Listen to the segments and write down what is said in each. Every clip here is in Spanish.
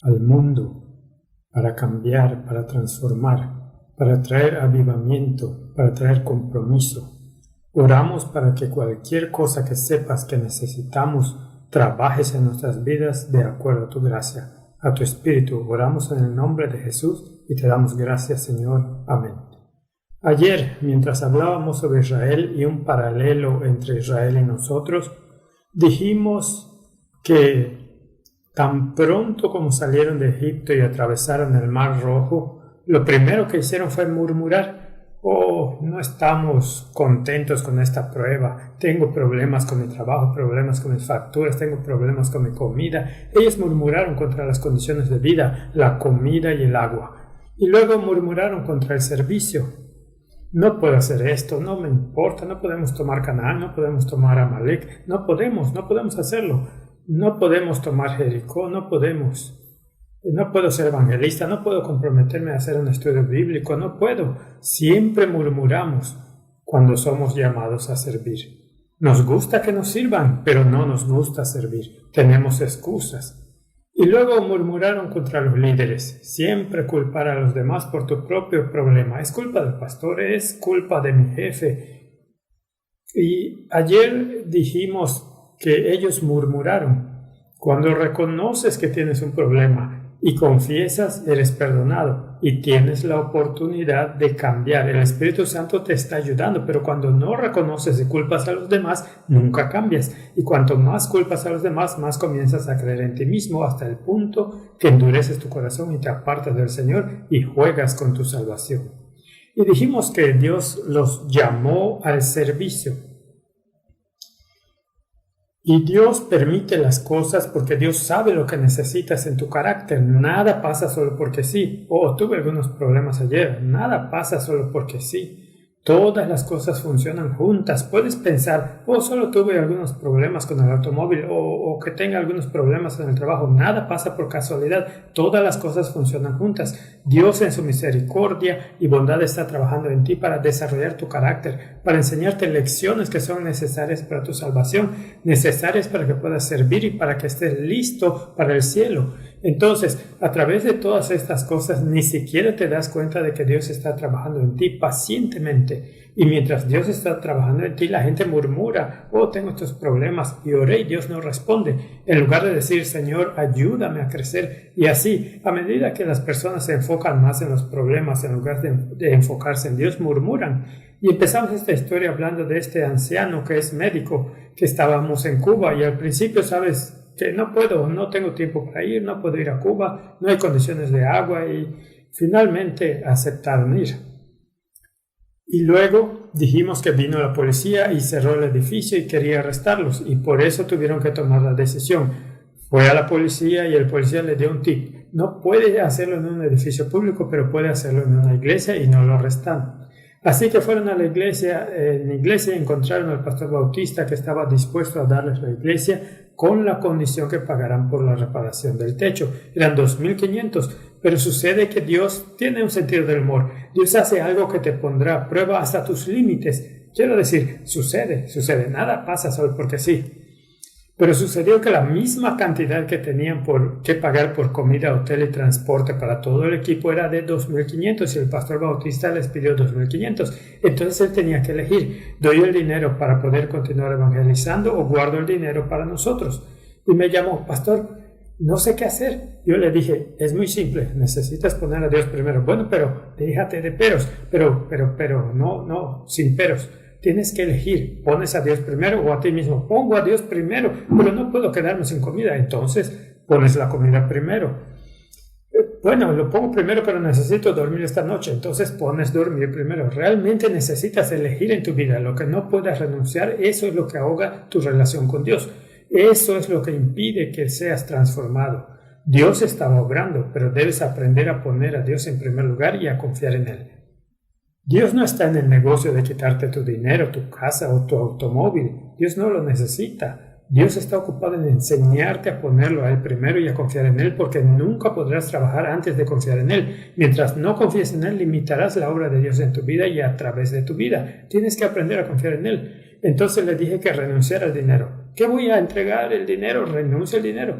al mundo para cambiar, para transformar, para traer avivamiento, para traer compromiso. Oramos para que cualquier cosa que sepas que necesitamos trabajes en nuestras vidas de acuerdo a tu gracia, a tu Espíritu. Oramos en el nombre de Jesús y te damos gracias, Señor. Amén. Ayer, mientras hablábamos sobre Israel y un paralelo entre Israel y nosotros, dijimos que tan pronto como salieron de Egipto y atravesaron el Mar Rojo, lo primero que hicieron fue murmurar. Oh, no estamos contentos con esta prueba. Tengo problemas con mi trabajo, problemas con mis facturas, tengo problemas con mi comida. Ellos murmuraron contra las condiciones de vida, la comida y el agua. Y luego murmuraron contra el servicio. No puedo hacer esto, no me importa, no podemos tomar Canaán, no podemos tomar Amalek, no podemos hacerlo. No podemos tomar Jericó, no podemos. No puedo ser evangelista, no puedo comprometerme a hacer un estudio bíblico, no puedo. Siempre murmuramos cuando somos llamados a servir. Nos gusta que nos sirvan, pero no nos gusta servir. Tenemos excusas. Y luego murmuraron contra los líderes. Siempre culpar a los demás por tu propio problema. Es culpa del pastor, es culpa de mi jefe. Y ayer dijimos que ellos murmuraron. Cuando reconoces que tienes un problema y confiesas, eres perdonado y tienes la oportunidad de cambiar. El Espíritu Santo te está ayudando, pero cuando no reconoces y culpas a los demás, nunca cambias. Y cuanto más culpas a los demás, más comienzas a creer en ti mismo hasta el punto que endureces tu corazón y te apartas del Señor y juegas con tu salvación. Y dijimos que Dios los llamó al servicio. Y Dios permite las cosas porque Dios sabe lo que necesitas en tu carácter. Nada pasa solo porque sí. Tuve algunos problemas ayer. Nada pasa solo porque sí. Todas las cosas funcionan juntas. Puedes pensar, solo tuve algunos problemas con el automóvil o que tenga algunos problemas en el trabajo. Nada pasa por casualidad. Todas las cosas funcionan juntas. Dios en su misericordia y bondad está trabajando en ti para desarrollar tu carácter, para enseñarte lecciones que son necesarias para tu salvación, necesarias para que puedas servir y para que estés listo para el cielo. Entonces, a través de todas estas cosas, ni siquiera te das cuenta de que Dios está trabajando en ti pacientemente. Y mientras Dios está trabajando en ti, la gente murmura, tengo estos problemas, y oré y Dios no responde. En lugar de decir, Señor, ayúdame a crecer. Y así, a medida que las personas se enfocan más en los problemas, en lugar de enfocarse en Dios, murmuran. Y empezamos esta historia hablando de este anciano que es médico, que estábamos en Cuba, y al principio, ¿sabes?, que no tengo tiempo para ir, no puedo ir a Cuba, no hay condiciones de agua, y finalmente aceptaron ir. Y luego dijimos que vino la policía y cerró el edificio y quería arrestarlos, y por eso tuvieron que tomar la decisión. Fue a la policía y el policía le dio un tip. No puede hacerlo en un edificio público, pero puede hacerlo en una iglesia, y no lo arrestaron. Así que fueron a la iglesia, en la iglesia encontraron al pastor Bautista que estaba dispuesto a darles la iglesia con la condición que pagaran por la reparación del techo. Eran 2.500, pero sucede que Dios tiene un sentido del humor. Dios hace algo que te pondrá a prueba hasta tus límites. Quiero decir, sucede, nada pasa solo porque sí. Pero sucedió que la misma cantidad que tenían que pagar por comida, hotel y transporte para todo el equipo era de 2.500 y el pastor Bautista les pidió 2.500. Entonces él tenía que elegir, ¿doy el dinero para poder continuar evangelizando o guardo el dinero para nosotros? Y me llamó, pastor, no sé qué hacer. Yo le dije, es muy simple, necesitas poner a Dios primero. Bueno, pero déjate de peros, pero no, sin peros. Tienes que elegir, pones a Dios primero o a ti mismo. Pongo a Dios primero, pero no puedo quedarme sin comida. Entonces, pones la comida primero. Bueno, lo pongo primero, pero necesito dormir esta noche. Entonces, pones dormir primero. Realmente necesitas elegir en tu vida lo que no puedas renunciar. Eso es lo que ahoga tu relación con Dios. Eso es lo que impide que seas transformado. Dios está obrando, pero debes aprender a poner a Dios en primer lugar y a confiar en Él. Dios no está en el negocio de quitarte tu dinero, tu casa o tu automóvil. Dios no lo necesita. Dios está ocupado en enseñarte a ponerlo a Él primero y a confiar en Él, porque nunca podrás trabajar antes de confiar en Él. Mientras no confíes en Él, limitarás la obra de Dios en tu vida y a través de tu vida. Tienes que aprender a confiar en Él. Entonces le dije que renunciara al dinero. ¿Qué voy a entregar el dinero? Renuncia al dinero.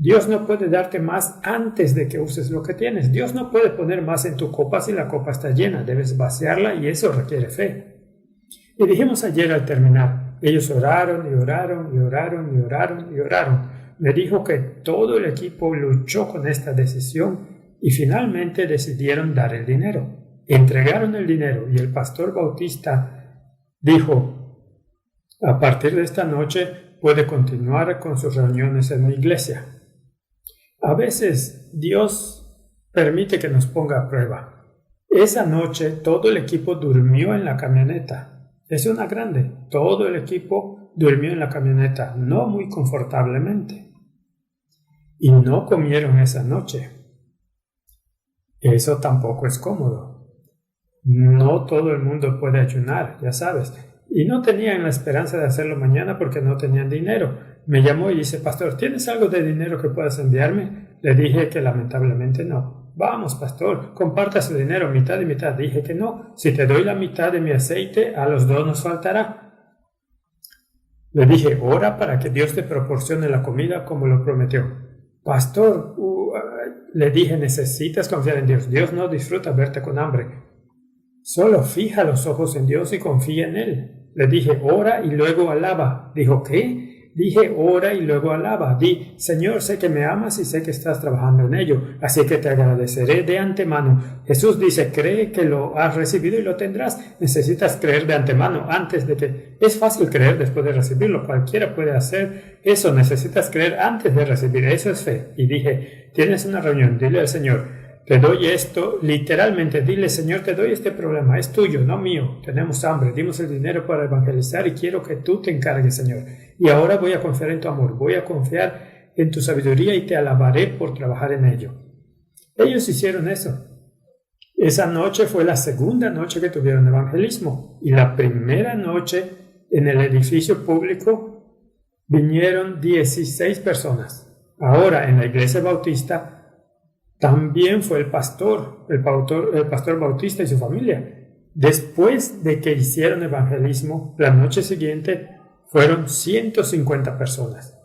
Dios no puede darte más antes de que uses lo que tienes. Dios no puede poner más en tu copa si la copa está llena. Debes vaciarla y eso requiere fe. Y dijimos ayer al terminar, ellos oraron y oraron y oraron y oraron y oraron. Me dijo que todo el equipo luchó con esta decisión y finalmente decidieron dar el dinero. Entregaron el dinero y el pastor Bautista dijo, a partir de esta noche puede continuar con sus reuniones en mi iglesia. A veces Dios permite que nos ponga a prueba. Esa noche todo el equipo durmió en la camioneta. Es una grande. Todo el equipo durmió en la camioneta, no muy confortablemente. Y no comieron esa noche. Eso tampoco es cómodo. No todo el mundo puede ayunar, ya sabes. Y no tenían la esperanza de hacerlo mañana porque no tenían dinero. Me llamó y dice, pastor, ¿tienes algo de dinero que puedas enviarme? Le dije que lamentablemente no. Vamos, pastor, comparta su dinero, mitad y mitad. Dije que no. Si te doy la mitad de mi aceite, a los dos nos faltará. Le dije, ora para que Dios te proporcione la comida como lo prometió. Pastor, le dije, necesitas confiar en Dios. Dios no disfruta verte con hambre. Solo fija los ojos en Dios y confía en Él. Le dije, ora y luego alaba. Dijo, ¿qué? Dije, ora y luego alaba. Di, Señor, sé que me amas y sé que estás trabajando en ello, así que te agradeceré de antemano. Jesús dice, cree que lo has recibido y lo tendrás. Necesitas creer de antemano antes de que... Es fácil creer después de recibirlo, cualquiera puede hacer eso. Necesitas creer antes de recibir, eso es fe. Y dije, tienes una reunión, dile al Señor, te doy esto, literalmente, dile, Señor, te doy este problema, es tuyo, no mío. Tenemos hambre, dimos el dinero para evangelizar y quiero que tú te encargues, Señor. Y ahora voy a confiar en tu amor, voy a confiar en tu sabiduría y te alabaré por trabajar en ello. Ellos hicieron eso. Esa noche fue la segunda noche que tuvieron evangelismo. Y la primera noche en el edificio público vinieron 16 personas. Ahora en la iglesia bautista también fue el pastor Bautista y su familia. Después de que hicieron evangelismo, la noche siguiente fueron 150 personas.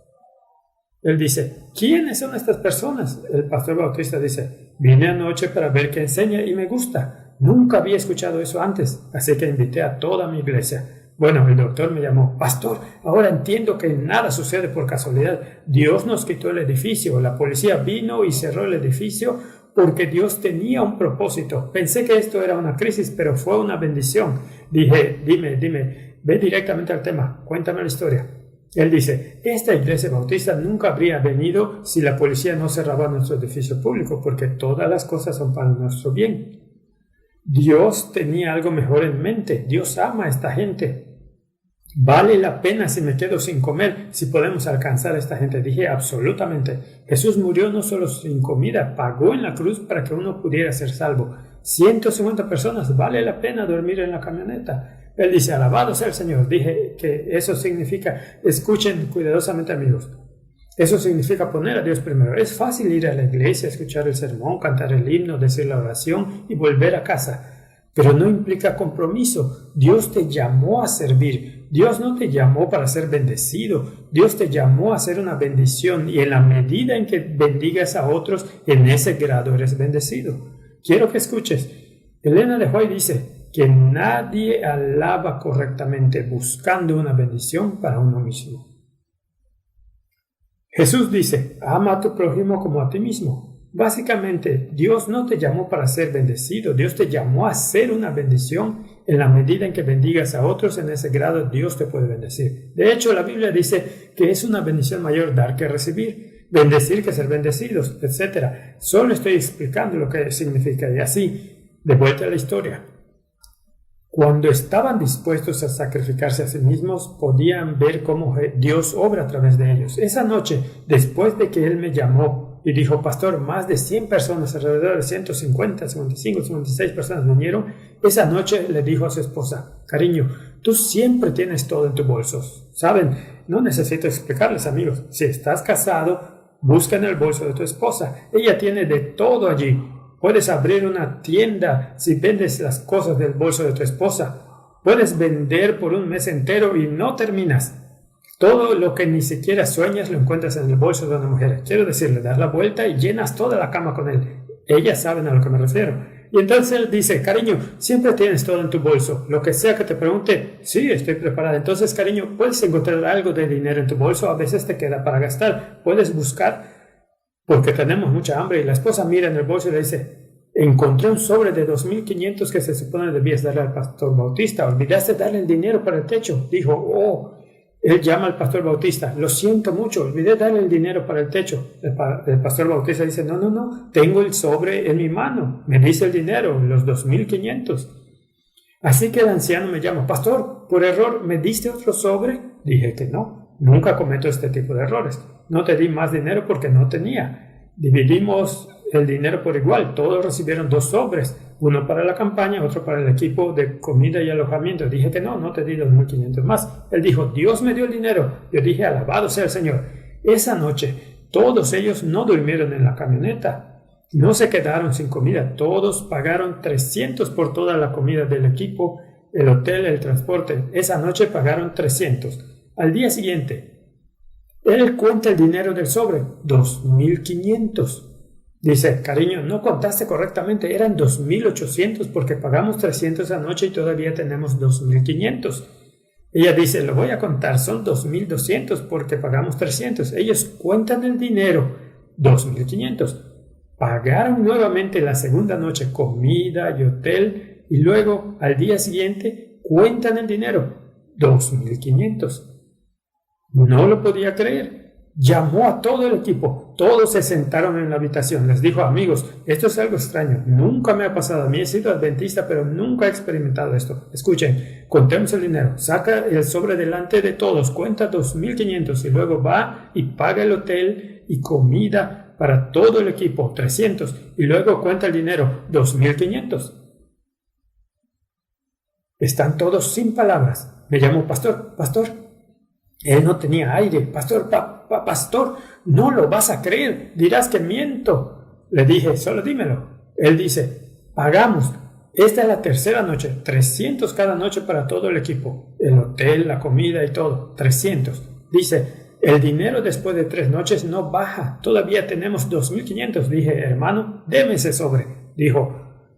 Él dice, ¿quiénes son estas personas? El pastor Bautista dice, vine anoche para ver qué enseña y me gusta. Nunca había escuchado eso antes, así que invité a toda mi iglesia. Bueno, el doctor me llamó, pastor, ahora entiendo que nada sucede por casualidad. Dios nos quitó el edificio, la policía vino y cerró el edificio porque Dios tenía un propósito. Pensé que esto era una crisis, pero fue una bendición. Dije, dime, ve directamente al tema, cuéntame la historia. Él dice, esta iglesia bautista nunca habría venido si la policía no cerraba nuestro edificio público, porque todas las cosas son para nuestro bien. Dios tenía algo mejor en mente. Dios ama a esta gente. ¿Vale la pena si me quedo sin comer, si podemos alcanzar a esta gente? Dije, absolutamente. Jesús murió no solo sin comida, pagó en la cruz para que uno pudiera ser salvo. 150 personas, ¿vale la pena dormir en la camioneta? Él dice, alabado sea el Señor. Dije que eso significa, escuchen cuidadosamente, amigos, eso significa poner a Dios primero. Es fácil ir a la iglesia, escuchar el sermón, cantar el himno, decir la oración y volver a casa. Pero no implica compromiso. Dios te llamó a servir. Dios no te llamó para ser bendecido. Dios te llamó a ser una bendición. Y en la medida en que bendigas a otros, en ese grado eres bendecido. Quiero que escuches. Elena de White dice que nadie alaba correctamente buscando una bendición para uno mismo. Jesús dice, ama a tu prójimo como a ti mismo. Básicamente, Dios no te llamó para ser bendecido. Dios te llamó a ser una bendición. En la medida en que bendigas a otros, en ese grado Dios te puede bendecir. De hecho, la Biblia dice que es una bendición mayor dar que recibir, bendecir que ser bendecidos, etc. Solo estoy explicando lo que significa. Y así, de vuelta a la historia. Cuando estaban dispuestos a sacrificarse a sí mismos, podían ver cómo Dios obra a través de ellos. Esa noche, después de que Él me llamó y dijo, pastor, más de 100 personas, alrededor de 150, 55, 56 personas vinieron, esa noche le dijo a su esposa, cariño, tú siempre tienes todo en tu bolso. ¿Saben? No necesito explicarles, amigos. Si estás casado, busca en el bolso de tu esposa. Ella tiene de todo allí. Puedes abrir una tienda si vendes las cosas del bolso de tu esposa. Puedes vender por un mes entero y no terminas. Todo lo que ni siquiera sueñas lo encuentras en el bolso de una mujer. Quiero decir, le das la vuelta y llenas toda la cama con él. Ellas saben a lo que me refiero. Y entonces él dice, cariño, siempre tienes todo en tu bolso. Lo que sea que te pregunte, sí, estoy preparada. Entonces, cariño, puedes encontrar algo de dinero en tu bolso. A veces te queda para gastar. Puedes buscar, porque tenemos mucha hambre. Y la esposa mira en el bolso y le dice, encontré un sobre de 2.500 que se supone debías darle al pastor Bautista. Olvidaste darle el dinero para el techo. Dijo, oh. Él llama al pastor Bautista, lo siento mucho, olvidé darle el dinero para el techo. El pastor Bautista dice, no, tengo el sobre en mi mano, me dice el dinero, los 2.500. Así que el anciano me llama, pastor, por error, ¿me diste otro sobre? Dije que no, nunca cometo este tipo de errores. No te di más dinero porque no tenía. Dividimos el dinero por igual, todos recibieron 2 sobres, uno para la campaña, otro para el equipo de comida y alojamiento. Dije que no te di 2.500 más. Él dijo, Dios me dio el dinero. Yo dije, alabado sea el Señor. Esa noche, todos ellos no durmieron en la camioneta. No se quedaron sin comida. Todos pagaron 300 por toda la comida del equipo, el hotel, el transporte. Esa noche pagaron 300. Al día siguiente, él cuenta el dinero del sobre, 2.500. Dice, cariño, no contaste correctamente, eran 2.800 porque pagamos 300 anoche y todavía tenemos 2.500. Ella dice, lo voy a contar, son 2.200 porque pagamos 300. Ellos cuentan el dinero, 2.500. Pagaron nuevamente la segunda noche comida y hotel y luego al día siguiente cuentan el dinero, 2.500. No lo podía creer. Llamó a todo el equipo, todos se sentaron en la habitación, les dijo, amigos, esto es algo extraño, nunca me ha pasado, a mí he sido adventista, pero nunca he experimentado esto. Escuchen, contemos el dinero, saca el sobre delante de todos, cuenta 2.500 y luego va y paga el hotel y comida para todo el equipo, 300, y luego cuenta el dinero, 2.500. Están todos sin palabras. Me llamó, pastor. Él no tenía aire. Pastor, pastor, no lo vas a creer. Dirás que miento. Le dije, solo dímelo. Él dice, pagamos. Esta es la tercera noche. 300 cada noche para todo el equipo. El hotel, la comida y todo. 300. Dice, el dinero después de 3 noches no baja. Todavía tenemos 2.500. Dije, hermano, deme ese sobre. Dijo,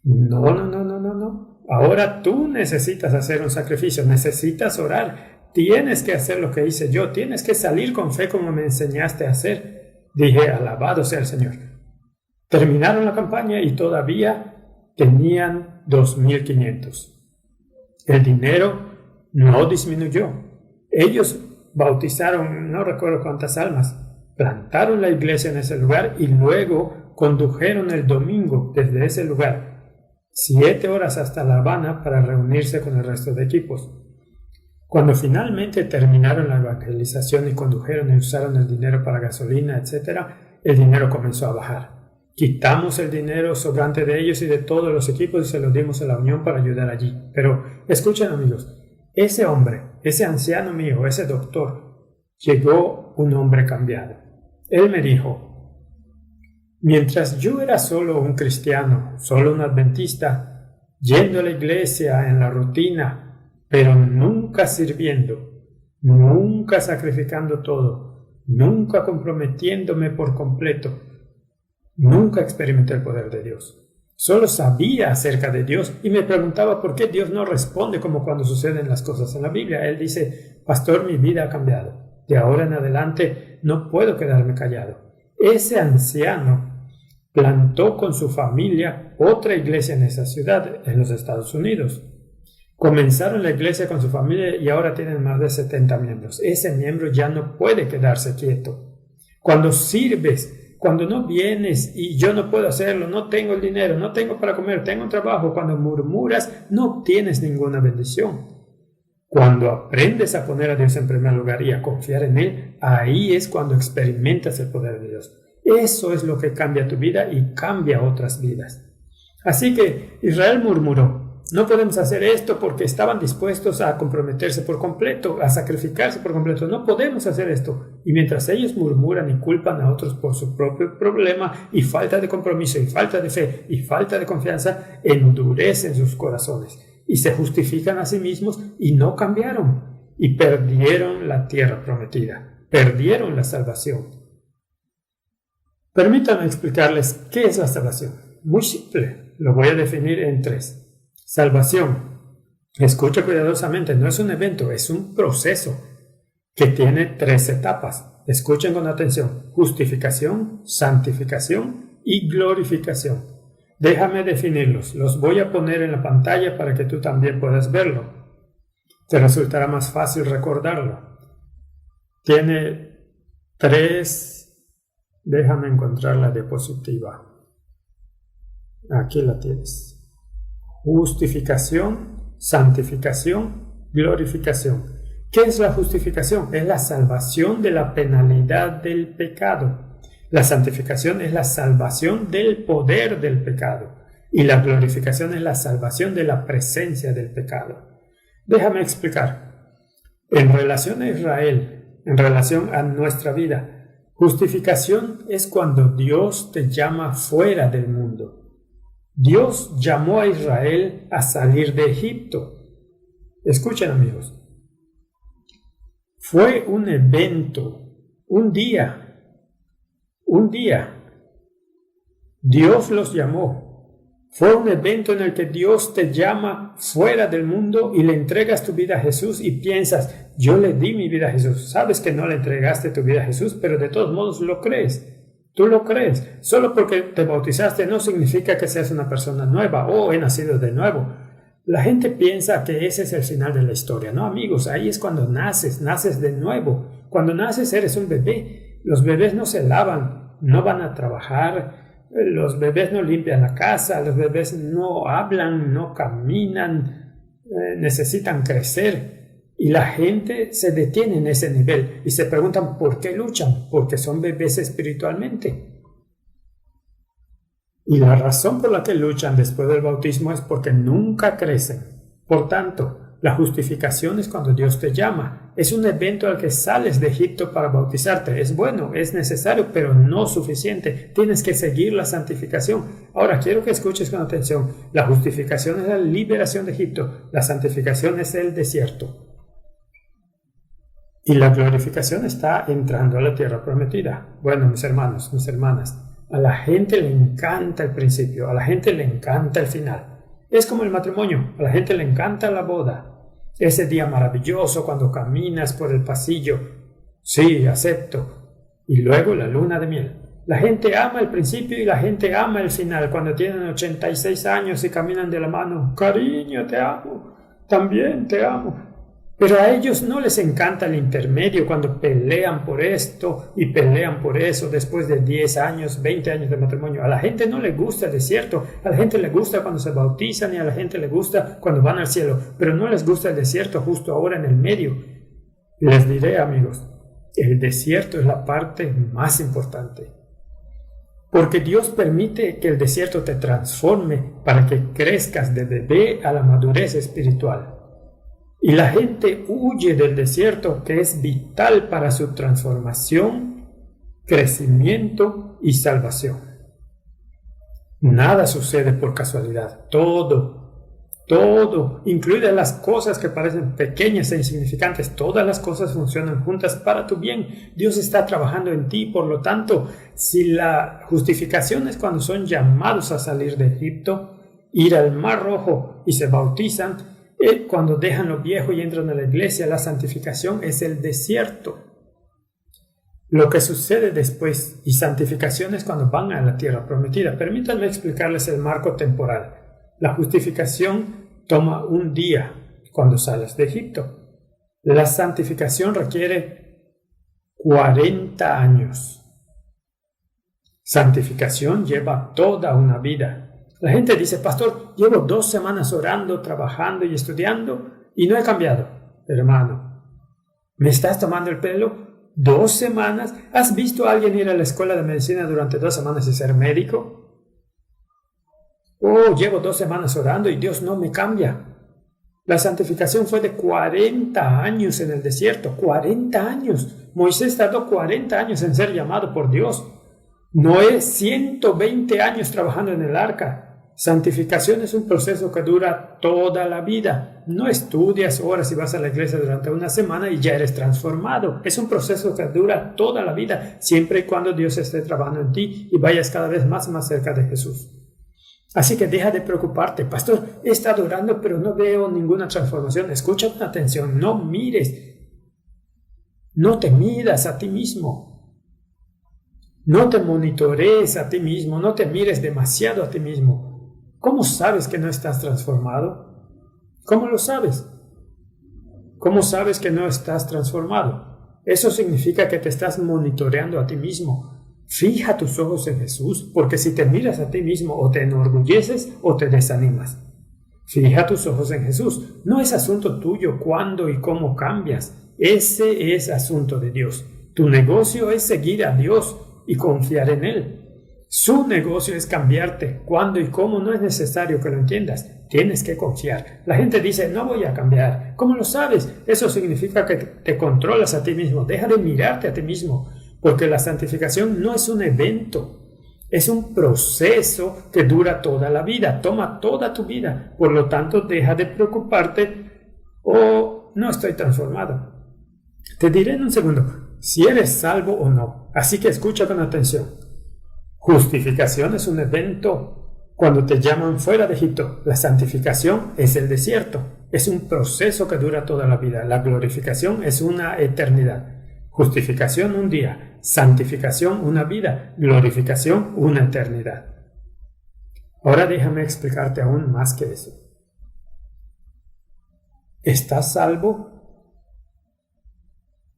no. Ahora tú necesitas hacer un sacrificio. Necesitas orar. Tienes que hacer lo que hice yo. Tienes que salir con fe como me enseñaste a hacer. Dije, alabado sea el Señor. Terminaron la campaña y todavía tenían 2.500. El dinero no disminuyó. Ellos bautizaron, no recuerdo cuántas almas, plantaron la iglesia en ese lugar y luego condujeron el domingo desde ese lugar 7 horas hasta La Habana para reunirse con el resto de equipos. Cuando finalmente terminaron la evangelización y condujeron y usaron el dinero para gasolina, etc., el dinero comenzó a bajar. Quitamos el dinero sobrante de ellos y de todos los equipos y se lo dimos a la unión para ayudar allí. Pero escuchen, amigos, ese hombre, ese anciano mío, ese doctor, llegó un hombre cambiado. Él me dijo, mientras yo era solo un cristiano, solo un adventista, yendo a la iglesia en la rutina, pero nunca sirviendo, nunca sacrificando todo, nunca comprometiéndome por completo, nunca experimenté el poder de Dios. Solo sabía acerca de Dios y me preguntaba por qué Dios no responde como cuando suceden las cosas en la Biblia. Él dice, pastor, mi vida ha cambiado. De ahora en adelante no puedo quedarme callado. Ese anciano plantó con su familia otra iglesia en esa ciudad, en los Estados Unidos. Comenzaron la iglesia con su familia y ahora tienen más de 70 miembros. Ese miembro ya no puede quedarse quieto. Cuando sirves, cuando no vienes y yo no puedo hacerlo, no tengo el dinero, no tengo para comer, tengo un trabajo, cuando murmuras, no obtienes ninguna bendición. Cuando aprendes a poner a Dios en primer lugar y a confiar en Él, ahí es cuando experimentas el poder de Dios. Eso es lo que cambia tu vida y cambia otras vidas. Así que Israel murmuró. No podemos hacer esto porque estaban dispuestos a comprometerse por completo, a sacrificarse por completo. No podemos hacer esto. Y mientras ellos murmuran y culpan a otros por su propio problema y falta de compromiso y falta de fe y falta de confianza, endurecen sus corazones y se justifican a sí mismos y no cambiaron. y perdieron la tierra prometida, perdieron la salvación. Permítanme explicarles qué es la salvación. Muy simple, lo voy a definir en 3. Salvación, escucha cuidadosamente, no es un evento, es un proceso que tiene 3 etapas. Escuchen con atención: justificación, santificación y glorificación. Déjame definirlos, los voy a poner en la pantalla para que tú también puedas verlo. Te resultará más fácil recordarlo. Tiene 3, déjame encontrar la diapositiva. Aquí la tienes. Justificación, santificación, glorificación. ¿Qué es la justificación? Es la salvación de la penalidad del pecado. La santificación es la salvación del poder del pecado. Y la glorificación es la salvación de la presencia del pecado. Déjame explicar. En relación a Israel, en relación a nuestra vida, justificación es cuando Dios te llama fuera del mundo. Dios llamó a Israel a salir de Egipto. Escuchen, amigos. Fue un evento, un día. Dios los llamó. Fue un evento en el que Dios te llama fuera del mundo y le entregas tu vida a Jesús y piensas, yo le di mi vida a Jesús. Sabes que no le entregaste tu vida a Jesús, pero de todos modos lo crees. Tú lo crees. Solo porque te bautizaste no significa que seas una persona nueva o he nacido de nuevo. La gente piensa que ese es el final de la historia. No, amigos, ahí es cuando naces de nuevo. Cuando naces eres un bebé. Los bebés no se lavan, no van a trabajar, los bebés no limpian la casa, los bebés no hablan, no caminan, necesitan crecer. Y la gente se detiene en ese nivel y se preguntan ¿por qué luchan? Porque son bebés espiritualmente. Y la razón por la que luchan después del bautismo es porque nunca crecen. Por tanto, la justificación es cuando Dios te llama. Es un evento al que sales de Egipto para bautizarte. Es bueno, es necesario, pero no suficiente. Tienes que seguir la santificación. Ahora, quiero que escuches con atención. La justificación es la liberación de Egipto. La santificación es el desierto. Y la glorificación está entrando a la tierra prometida. Bueno, mis hermanos, mis hermanas, a la gente le encanta el principio, a la gente le encanta el final. Es como el matrimonio, a la gente le encanta la boda. Ese día maravilloso cuando caminas por el pasillo. Sí, acepto. Y luego la luna de miel. La gente ama el principio y la gente ama el final. Cuando tienen 86 años y caminan de la mano. Cariño, te amo. También te amo. Pero a ellos no les encanta el intermedio cuando pelean por esto y pelean por eso después de 10 años, 20 años de matrimonio. A la gente no le gusta el desierto, a la gente le gusta cuando se bautizan y a la gente le gusta cuando van al cielo, pero no les gusta el desierto justo ahora en el medio. Les diré, amigos, el desierto es la parte más importante. Porque Dios permite que el desierto te transforme para que crezcas de bebé a la madurez espiritual. Y la gente huye del desierto que es vital para su transformación, crecimiento y salvación. Nada sucede por casualidad. Todo, incluidas las cosas que parecen pequeñas e insignificantes, todas las cosas funcionan juntas para tu bien. Dios está trabajando en ti, por lo tanto, si la justificación es cuando son llamados a salir de Egipto, ir al Mar Rojo y se bautizan, cuando dejan lo viejo y entran a la iglesia, la santificación es el desierto. Lo que sucede después y santificación es cuando van a la tierra prometida. Permítanme explicarles el marco temporal. La justificación toma un día cuando sales de Egipto. La santificación requiere 40 años. Santificación lleva toda una vida. La gente dice, pastor, llevo 2 semanas orando, trabajando y estudiando y no he cambiado. Hermano, ¿me estás tomando el pelo? 2 semanas. ¿Has visto a alguien ir a la escuela de medicina durante 2 semanas y ser médico? Oh, llevo 2 semanas orando y Dios no me cambia. La santificación fue de 40 años en el desierto. 40 años. Moisés tardó 40 años en ser llamado por Dios. Noé 120 años trabajando en el arca. Santificación es un proceso que dura toda la vida. No estudias horas y vas a la iglesia durante una semana y ya eres transformado. Es un proceso que dura toda la vida, siempre y cuando Dios esté trabajando en ti y vayas cada vez más y más cerca de Jesús. Así que deja de preocuparte. Pastor, he estado orando pero no veo ninguna transformación. Escucha con atención, no mires. No te miras a ti mismo. No te monitorees a ti mismo. No te mires demasiado a ti mismo. ¿Cómo sabes que no estás transformado? ¿Cómo lo sabes? ¿Cómo sabes que no estás transformado? Eso significa que te estás monitoreando a ti mismo. Fija tus ojos en Jesús, porque si te miras a ti mismo o te enorgulleces o te desanimas. Fija tus ojos en Jesús. No es asunto tuyo cuándo y cómo cambias. Ese es asunto de Dios. Tu negocio es seguir a Dios y confiar en Él. Su negocio es cambiarte. Cuándo y cómo no es necesario que lo entiendas. Tienes que confiar. La gente dice, no voy a cambiar. ¿Cómo lo sabes? Eso significa que te controlas a ti mismo. Deja de mirarte a ti mismo. Porque la santificación no es un evento. Es un proceso que dura toda la vida. Toma toda tu vida. Por lo tanto, deja de preocuparte. No estoy transformado. Te diré en un segundo si eres salvo o no. Así que escucha con atención. Justificación es un evento cuando te llaman fuera de Egipto. La santificación es el desierto. Es un proceso que dura toda la vida. La glorificación es una eternidad. Justificación un día. Santificación una vida. Glorificación una eternidad. Ahora déjame explicarte aún más que eso. ¿Estás salvo?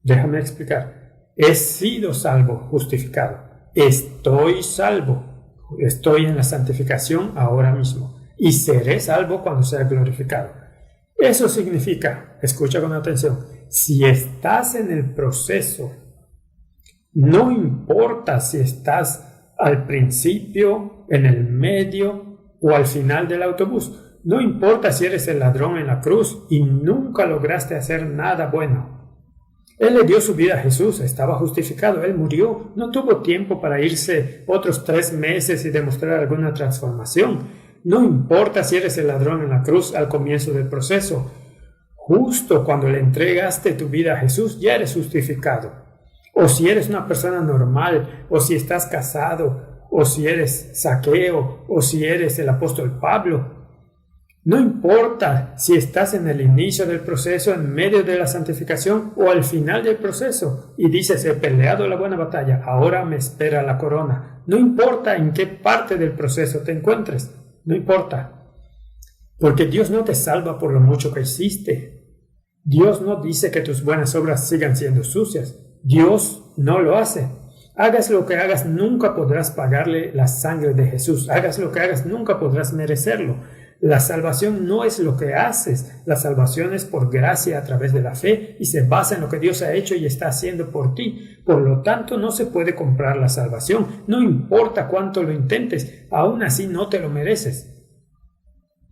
Déjame explicar. He sido salvo, justificado. Estoy salvo, estoy en la santificación ahora mismo y seré salvo cuando sea glorificado. Eso significa, escucha con atención, si estás en el proceso, no importa si estás al principio, en el medio o al final del autobús, no importa si eres el ladrón en la cruz y nunca lograste hacer nada bueno. Él le dio su vida a Jesús, estaba justificado, Él murió, no tuvo tiempo para irse otros 3 meses y demostrar alguna transformación. No importa si eres el ladrón en la cruz al comienzo del proceso. Justo cuando le entregaste tu vida a Jesús, ya eres justificado. O si eres una persona normal, o si estás casado, o si eres Zaqueo, o si eres el apóstol Pablo. No importa si estás en el inicio del proceso, en medio de la santificación o al final del proceso y dices, he peleado la buena batalla, ahora me espera la corona. No importa en qué parte del proceso te encuentres, no importa. Porque Dios no te salva por lo mucho que hiciste. Dios no dice que tus buenas obras sigan siendo sucias. Dios no lo hace. Hagas lo que hagas, nunca podrás pagarle la sangre de Jesús. Hagas lo que hagas, nunca podrás merecerlo. La salvación no es lo que haces, la salvación es por gracia a través de la fe y se basa en lo que Dios ha hecho y está haciendo por ti. Por lo tanto, no se puede comprar la salvación, no importa cuánto lo intentes, aún así no te lo mereces.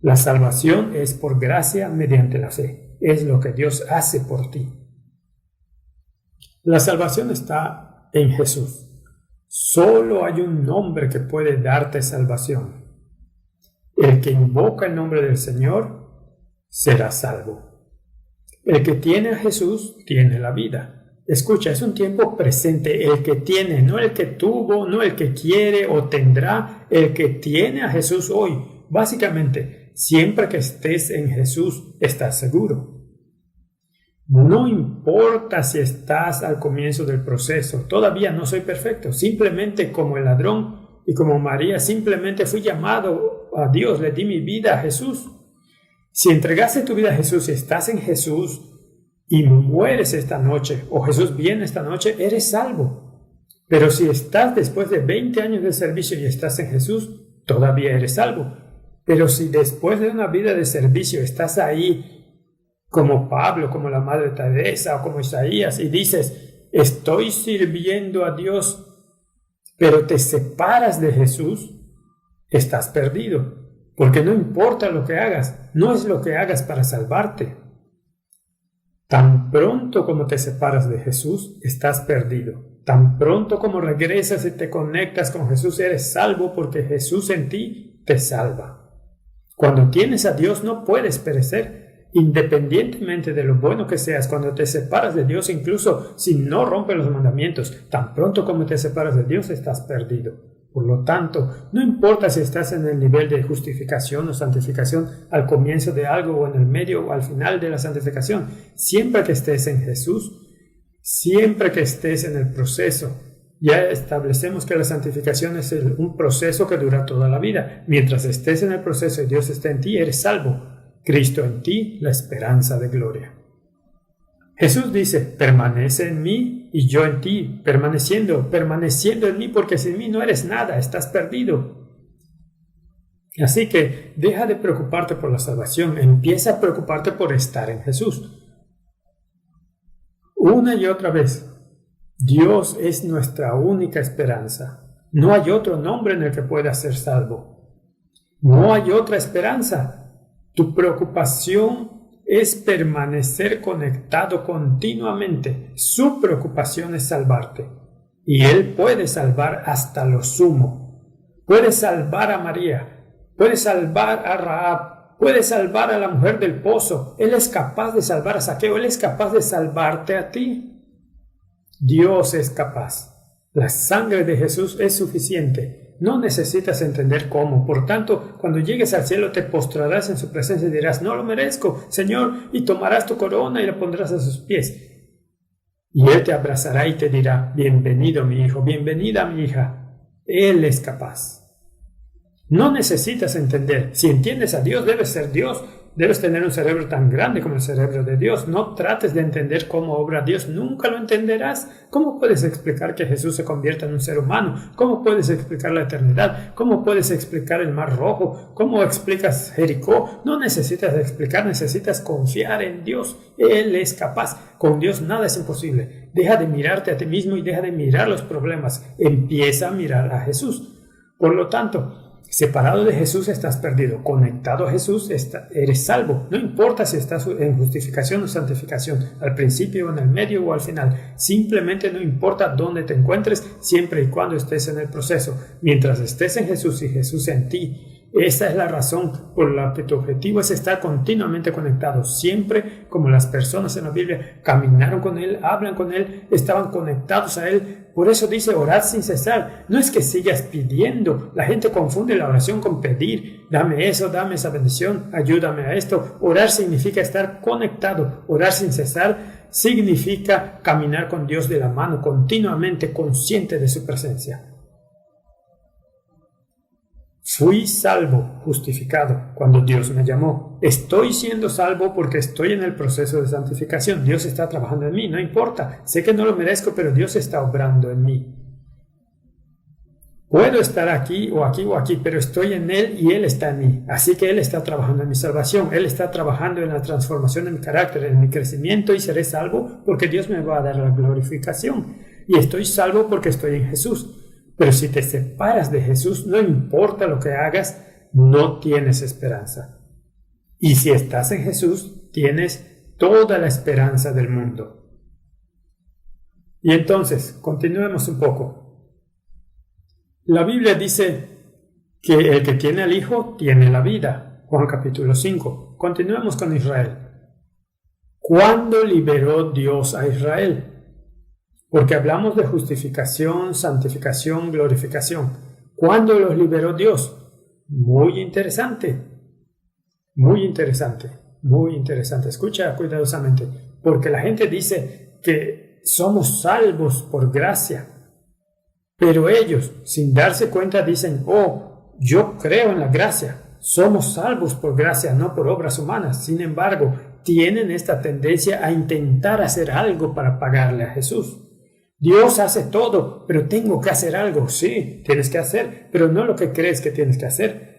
La salvación es por gracia mediante la fe, es lo que Dios hace por ti. La salvación está en Jesús. Solo hay un nombre que puede darte salvación. El que invoca el nombre del Señor será salvo. El que tiene a Jesús tiene la vida. Escucha, es un tiempo presente. El que tiene, no el que tuvo, no el que quiere o tendrá. El que tiene a Jesús hoy. Básicamente, siempre que estés en Jesús, estás seguro. No importa si estás al comienzo del proceso. Todavía no soy perfecto. Simplemente como el ladrón y como María, simplemente fui llamado a Dios, le di mi vida a Jesús. Si entregaste tu vida a Jesús y estás en Jesús y mueres esta noche, o Jesús viene esta noche, eres salvo. Pero si estás después de 20 años de servicio y estás en Jesús, todavía eres salvo. Pero si después de una vida de servicio estás ahí como Pablo, como la Madre Teresa o como Isaías y dices, estoy sirviendo a Dios, pero te separas de Jesús, estás perdido, porque no importa lo que hagas, no es lo que hagas para salvarte. Tan pronto como te separas de Jesús, estás perdido. Tan pronto como regresas y te conectas con Jesús, eres salvo porque Jesús en ti te salva. Cuando tienes a Dios no puedes perecer. Independientemente de lo bueno que seas, cuando te separas de Dios, incluso si no rompes los mandamientos, tan pronto como te separas de Dios estás perdido. Por lo tanto, no importa si estás en el nivel de justificación o santificación al comienzo de algo o en el medio o al final de la santificación, siempre que estés en Jesús, siempre que estés en el proceso, ya establecemos que la santificación es un proceso que dura toda la vida. Mientras estés en el proceso y Dios está en ti, eres salvo. Cristo en ti, la esperanza de gloria. Jesús dice, permanece en mí y yo en ti, permaneciendo en mí, porque sin mí no eres nada, estás perdido. Así que deja de preocuparte por la salvación, empieza a preocuparte por estar en Jesús. Una y otra vez, Dios es nuestra única esperanza. No hay otro nombre en el que puedas ser salvo. No hay otra esperanza. Tu preocupación es permanecer conectado continuamente. Su preocupación es salvarte. Y Él puede salvar hasta lo sumo. Puede salvar a María. Puede salvar a Rahab. Puede salvar a la mujer del pozo. Él es capaz de salvar a Zaqueo. Él es capaz de salvarte a ti. Dios es capaz. La sangre de Jesús es suficiente. No necesitas entender cómo. Por tanto, cuando llegues al cielo te postrarás en su presencia y dirás, no lo merezco, Señor, y tomarás tu corona y la pondrás a sus pies. Y Él te abrazará y te dirá, bienvenido mi hijo, bienvenida mi hija. Él es capaz. No necesitas entender. Si entiendes a Dios, debes ser Dios. Debes tener un cerebro tan grande como el cerebro de Dios. No trates de entender cómo obra Dios. Nunca lo entenderás. ¿Cómo puedes explicar que Jesús se convierta en un ser humano? ¿Cómo puedes explicar la eternidad? ¿Cómo puedes explicar el Mar Rojo? ¿Cómo explicas Jericó? No necesitas explicar, necesitas confiar en Dios. Él es capaz. Con Dios nada es imposible. Deja de mirarte a ti mismo y deja de mirar los problemas. Empieza a mirar a Jesús. Por lo tanto, separado de Jesús estás perdido. Conectado a Jesús eres salvo. No importa si estás en justificación o santificación, al principio, en el medio o al final. Simplemente no importa dónde te encuentres, siempre y cuando estés en el proceso. Mientras estés en Jesús y Jesús en ti, esa es la razón por la que tu objetivo es estar continuamente conectado. Siempre como las personas en la Biblia caminaron con Él, hablan con Él, estaban conectados a Él. Por eso dice orar sin cesar. No es que sigas pidiendo. La gente confunde la oración con pedir. Dame eso, dame esa bendición, ayúdame a esto. Orar significa estar conectado. Orar sin cesar significa caminar con Dios de la mano, continuamente consciente de su presencia. Fui salvo, justificado, cuando Dios me llamó. Estoy siendo salvo porque estoy en el proceso de santificación. Dios está trabajando en mí, no importa. Sé que no lo merezco, pero Dios está obrando en mí. Puedo estar aquí o aquí o aquí, pero estoy en Él y Él está en mí. Así que Él está trabajando en mi salvación. Él está trabajando en la transformación de mi carácter, en mi crecimiento, y seré salvo porque Dios me va a dar la glorificación. Y estoy salvo porque estoy en Jesús. Pero si te separas de Jesús, no importa lo que hagas, no tienes esperanza. Y si estás en Jesús, tienes toda la esperanza del mundo. Y entonces, continuemos un poco. La Biblia dice que el que tiene al Hijo tiene la vida. Juan capítulo 5. Continuemos con Israel. ¿Cuándo liberó Dios a Israel? Porque hablamos de justificación, santificación, glorificación. ¿Cuándo los liberó Dios? Muy interesante. Muy interesante. Muy interesante. Escucha cuidadosamente. Porque la gente dice que somos salvos por gracia. Pero ellos, sin darse cuenta, dicen, oh, yo creo en la gracia. Somos salvos por gracia, no por obras humanas. Sin embargo, tienen esta tendencia a intentar hacer algo para pagarle a Jesús. Dios hace todo, pero tengo que hacer algo. Sí, tienes que hacer, pero no lo que crees que tienes que hacer.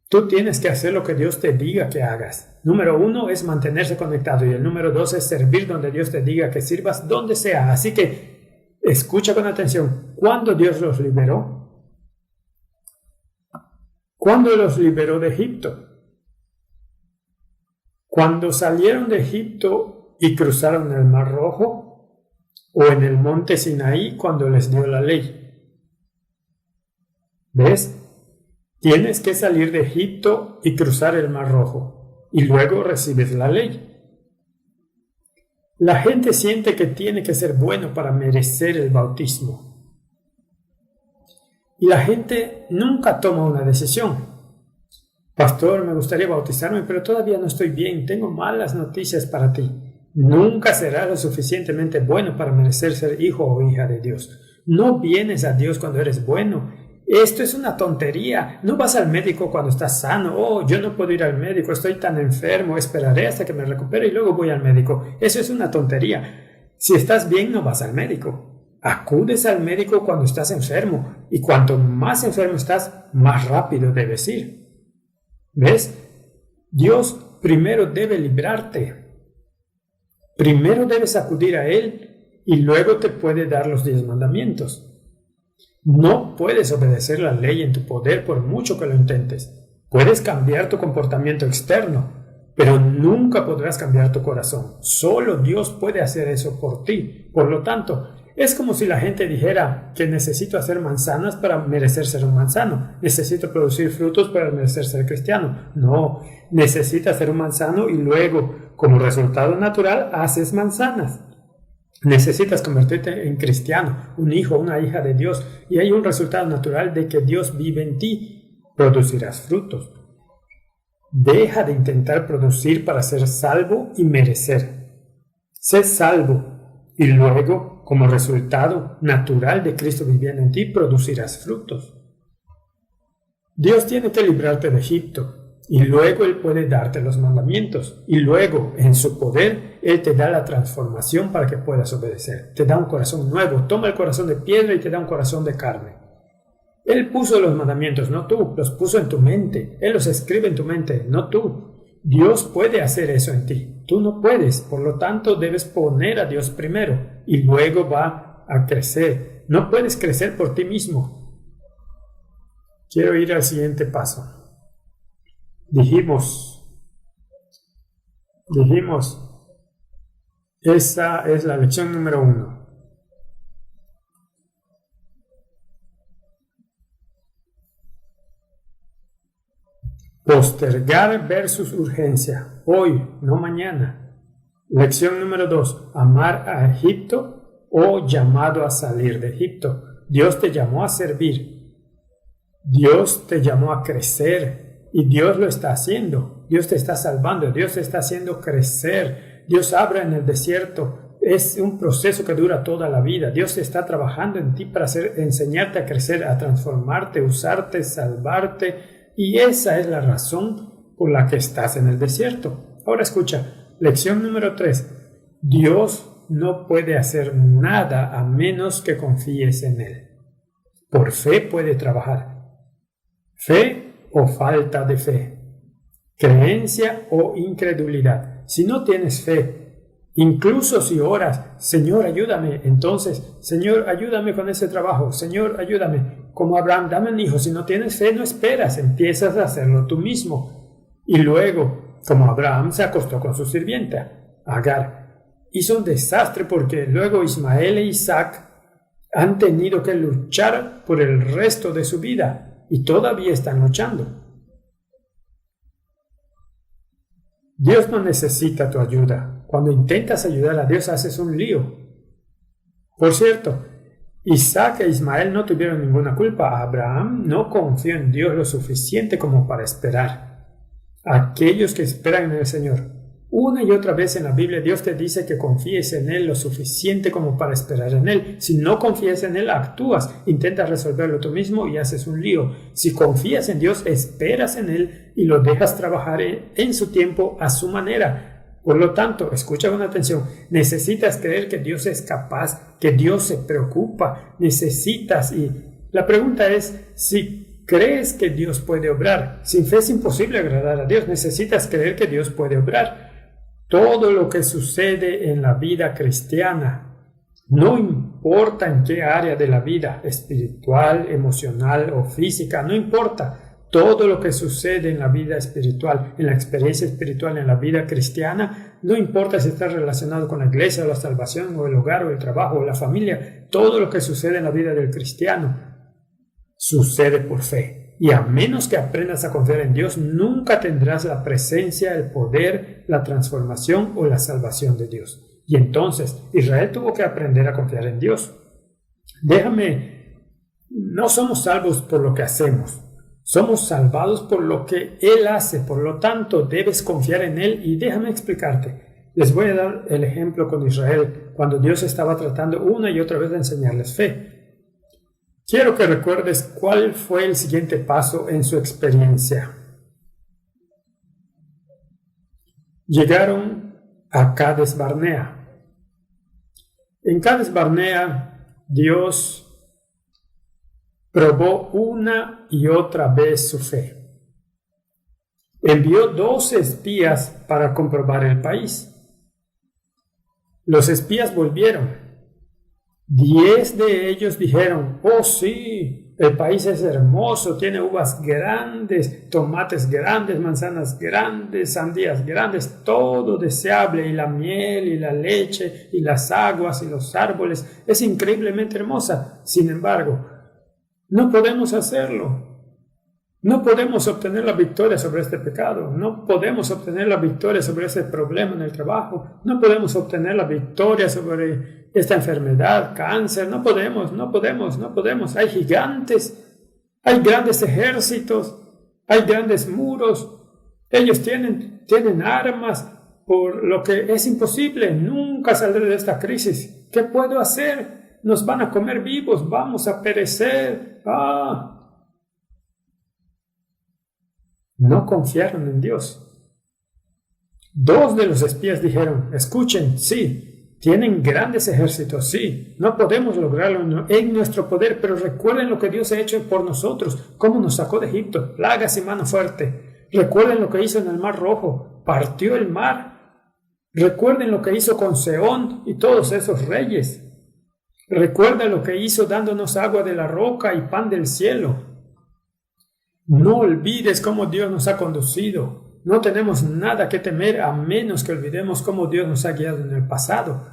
Tú tienes que hacer lo que Dios te diga que hagas. Número 1 es mantenerse conectado y el número 2 es servir donde Dios te diga que sirvas, donde sea. Así que escucha con atención. ¿Cuándo Dios los liberó? ¿Cuándo los liberó de Egipto? Cuando salieron de Egipto y cruzaron el Mar Rojo, o en el monte Sinaí cuando les dio la ley. ¿Ves? Tienes que salir de Egipto y cruzar el Mar Rojo, y luego recibes la ley. La gente siente que tiene que ser bueno para merecer el bautismo. Y la gente nunca toma una decisión. Pastor, me gustaría bautizarme, pero todavía no estoy bien, tengo malas noticias para ti. Nunca serás lo suficientemente bueno para merecer ser hijo o hija de Dios. No vienes a Dios cuando eres bueno. Esto es una tontería. No vas al médico cuando estás sano. Oh, yo no puedo ir al médico, estoy tan enfermo, esperaré hasta que me recupere y luego voy al médico. Eso es una tontería. Si estás bien, no vas al médico. Acudes al médico cuando estás enfermo, y cuanto más enfermo estás, más rápido debes ir. ¿Ves? Dios primero debe librarte. Primero debes acudir a Él y luego te puede dar los 10 mandamientos. No puedes obedecer la ley en tu poder por mucho que lo intentes. Puedes cambiar tu comportamiento externo, pero nunca podrás cambiar tu corazón. Solo Dios puede hacer eso por ti. Por lo tanto, es como si la gente dijera que necesito hacer manzanas para merecer ser un manzano. Necesito producir frutos para merecer ser cristiano. No, necesitas ser un manzano y luego, como resultado natural, haces manzanas. Necesitas convertirte en cristiano, un hijo, una hija de Dios, y hay un resultado natural de que Dios vive en ti. Producirás frutos. Deja de intentar producir para ser salvo y merecer. Sé salvo y luego, como resultado natural de Cristo viviendo en ti, producirás frutos. Dios tiene que librarte de Egipto. Y luego Él puede darte los mandamientos. Y luego, en su poder, Él te da la transformación para que puedas obedecer. Te da un corazón nuevo. Toma el corazón de piedra y te da un corazón de carne. Él puso los mandamientos, no tú. Los puso en tu mente. Él los escribe en tu mente, no tú. Dios puede hacer eso en ti. Tú no puedes. Por lo tanto, debes poner a Dios primero. Y luego va a crecer. No puedes crecer por ti mismo. Quiero ir al siguiente paso. Dijimos, esa es la lección número 1. Postergar versus urgencia. Hoy, no mañana. Lección número 2. Amar a Egipto o llamado a salir de Egipto. Dios te llamó a servir. Dios te llamó a crecer. Y Dios lo está haciendo. Dios te está salvando. Dios te está haciendo crecer. Dios abre en el desierto. Es un proceso que dura toda la vida. Dios está trabajando en ti para enseñarte a crecer, a transformarte, usarte, salvarte. Y esa es la razón por la que estás en el desierto. Ahora escucha, lección número 3. Dios no puede hacer nada a menos que confíes en Él. Por fe puede trabajar. Fe o falta de fe, creencia o incredulidad. Si no tienes fe, incluso si oras, Señor, ayúdame, entonces, Señor, ayúdame con ese trabajo, Señor, ayúdame, como Abraham, dame un hijo. Si no tienes fe, no esperas, empiezas a hacerlo tú mismo. Y luego, como Abraham se acostó con su sirvienta, Agar, hizo un desastre porque luego Ismael e Isaac han tenido que luchar por el resto de su vida. Y todavía están luchando. Dios no necesita tu ayuda. Cuando intentas ayudar a Dios haces un lío. Por cierto, Isaac e Ismael no tuvieron ninguna culpa. Abraham no confió en Dios lo suficiente como para esperar. Aquellos que esperan en el Señor. Una y otra vez en la Biblia Dios te dice que confíes en Él lo suficiente como para esperar en Él. Si no confías en Él, actúas, intentas resolverlo tú mismo y haces un lío. Si confías en Dios, esperas en Él y lo dejas trabajar en su tiempo a su manera. Por lo tanto, escucha con atención, necesitas creer que Dios es capaz, que Dios se preocupa, necesitas, y la pregunta es si crees que Dios puede obrar. Sin fe es imposible agradar a Dios, necesitas creer que Dios puede obrar. Todo lo que sucede en la vida cristiana, no importa en qué área de la vida, espiritual, emocional o física, no importa. Todo lo que sucede en la vida espiritual, en la experiencia espiritual, en la vida cristiana, no importa si está relacionado con la iglesia o la salvación o el hogar o el trabajo o la familia, todo lo que sucede en la vida del cristiano sucede por fe. Y a menos que aprendas a confiar en Dios, nunca tendrás la presencia, el poder, la transformación o la salvación de Dios. Y entonces Israel tuvo que aprender a confiar en Dios. No somos salvos por lo que hacemos. Somos salvados por lo que Él hace. Por lo tanto, debes confiar en Él. Y déjame explicarte. Les voy a dar el ejemplo con Israel, cuando Dios estaba tratando una y otra vez de enseñarles fe. Quiero que recuerdes cuál fue el siguiente paso en su experiencia. Llegaron a Cades Barnea. En Cades Barnea, Dios probó una y otra vez su fe. Envió 12 espías para comprobar el país. Los espías volvieron. 10 de ellos dijeron: oh sí, el país es hermoso, tiene uvas grandes, tomates grandes, manzanas grandes, sandías grandes, todo deseable, y la miel y la leche y las aguas y los árboles es increíblemente hermosa. Sin embargo, no podemos hacerlo. No podemos obtener la victoria sobre este pecado. No podemos obtener la victoria sobre ese problema en el trabajo. No podemos obtener la victoria sobre esta enfermedad, cáncer. No podemos. Hay gigantes, hay grandes ejércitos, hay grandes muros. Ellos tienen armas, por lo que es imposible. Nunca saldré de esta crisis. ¿Qué puedo hacer? Nos van a comer vivos, vamos a perecer. No confiaron en Dios. 2 de los espías dijeron: escuchen, sí, tienen grandes ejércitos, sí, no podemos lograrlo en nuestro poder, pero recuerden lo que Dios ha hecho por nosotros, cómo nos sacó de Egipto, plagas y mano fuerte. Recuerden lo que hizo en el Mar Rojo, partió el mar. Recuerden lo que hizo con Sehón y todos esos reyes. Recuerden lo que hizo dándonos agua de la roca y pan del cielo. No olvides cómo Dios nos ha conducido. No tenemos nada que temer a menos que olvidemos cómo Dios nos ha guiado en el pasado.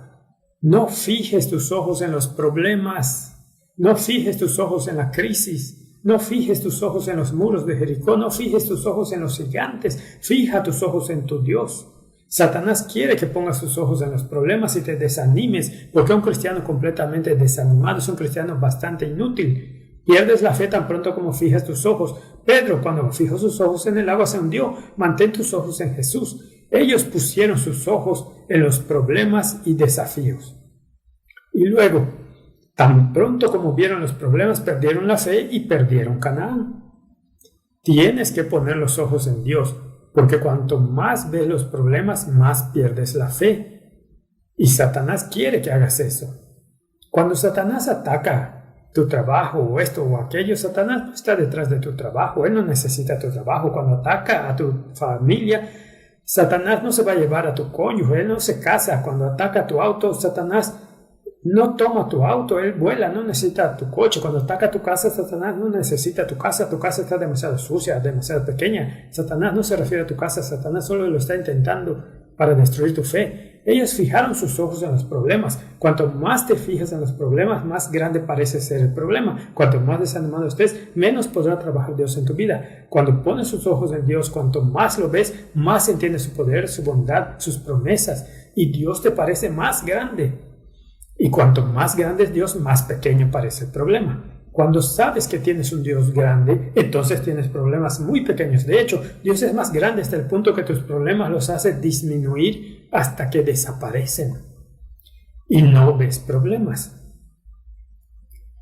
No fijes tus ojos en los problemas. No fijes tus ojos en la crisis. No fijes tus ojos en los muros de Jericó. No fijes tus ojos en los gigantes. Fija tus ojos en tu Dios. Satanás quiere que pongas tus ojos en los problemas y te desanimes, porque un cristiano completamente desanimado es un cristiano bastante inútil. Pierdes la fe tan pronto como fijas tus ojos. Pedro, cuando fijó sus ojos en el agua, se hundió. Mantén tus ojos en Jesús. Ellos pusieron sus ojos en los problemas y desafíos. Y luego, tan pronto como vieron los problemas, perdieron la fe y perdieron Canaán. Tienes que poner los ojos en Dios, porque cuanto más ves los problemas, más pierdes la fe. Y Satanás quiere que hagas eso. Cuando Satanás ataca tu trabajo o esto o aquello, Satanás no está detrás de tu trabajo. Él no necesita tu trabajo. Cuando ataca a tu familia, Satanás no se va a llevar a tu cónyuge. Él no se casa. Cuando ataca a tu auto, Satanás no toma tu auto. Él vuela, no necesita tu coche. Cuando ataca tu casa, Satanás no necesita tu casa. Tu casa está demasiado sucia, demasiado pequeña. Satanás no se refiere a tu casa. Satanás solo lo está intentando para destruir tu fe. Ellos fijaron sus ojos en los problemas. Cuanto más te fijas en los problemas, más grande parece ser el problema. Cuanto más desanimado estés, menos podrá trabajar Dios en tu vida. Cuando pones sus ojos en Dios, cuanto más lo ves, más entiendes su poder, su bondad, sus promesas. Y Dios te parece más grande. Y cuanto más grande es Dios, más pequeño parece el problema. Cuando sabes que tienes un Dios grande, entonces tienes problemas muy pequeños. De hecho, Dios es más grande hasta el punto que tus problemas los hace disminuir hasta que desaparecen. Y no ves problemas.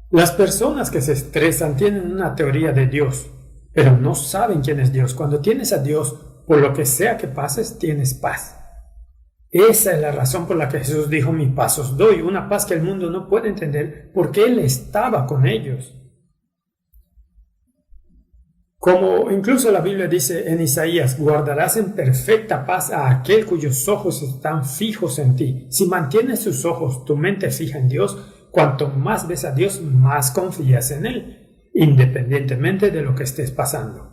Las personas que se estresan tienen una teoría de Dios, pero no saben quién es Dios. Cuando tienes a Dios, por lo que sea que pases, tienes paz. Esa es la razón por la que Jesús dijo: mi paz os doy, una paz que el mundo no puede entender, porque Él estaba con ellos. Como incluso la Biblia dice en Isaías: guardarás en perfecta paz a aquel cuyos ojos están fijos en ti. Si mantienes tus ojos, tu mente fija en Dios, cuanto más ves a Dios, más confías en Él, independientemente de lo que estés pasando.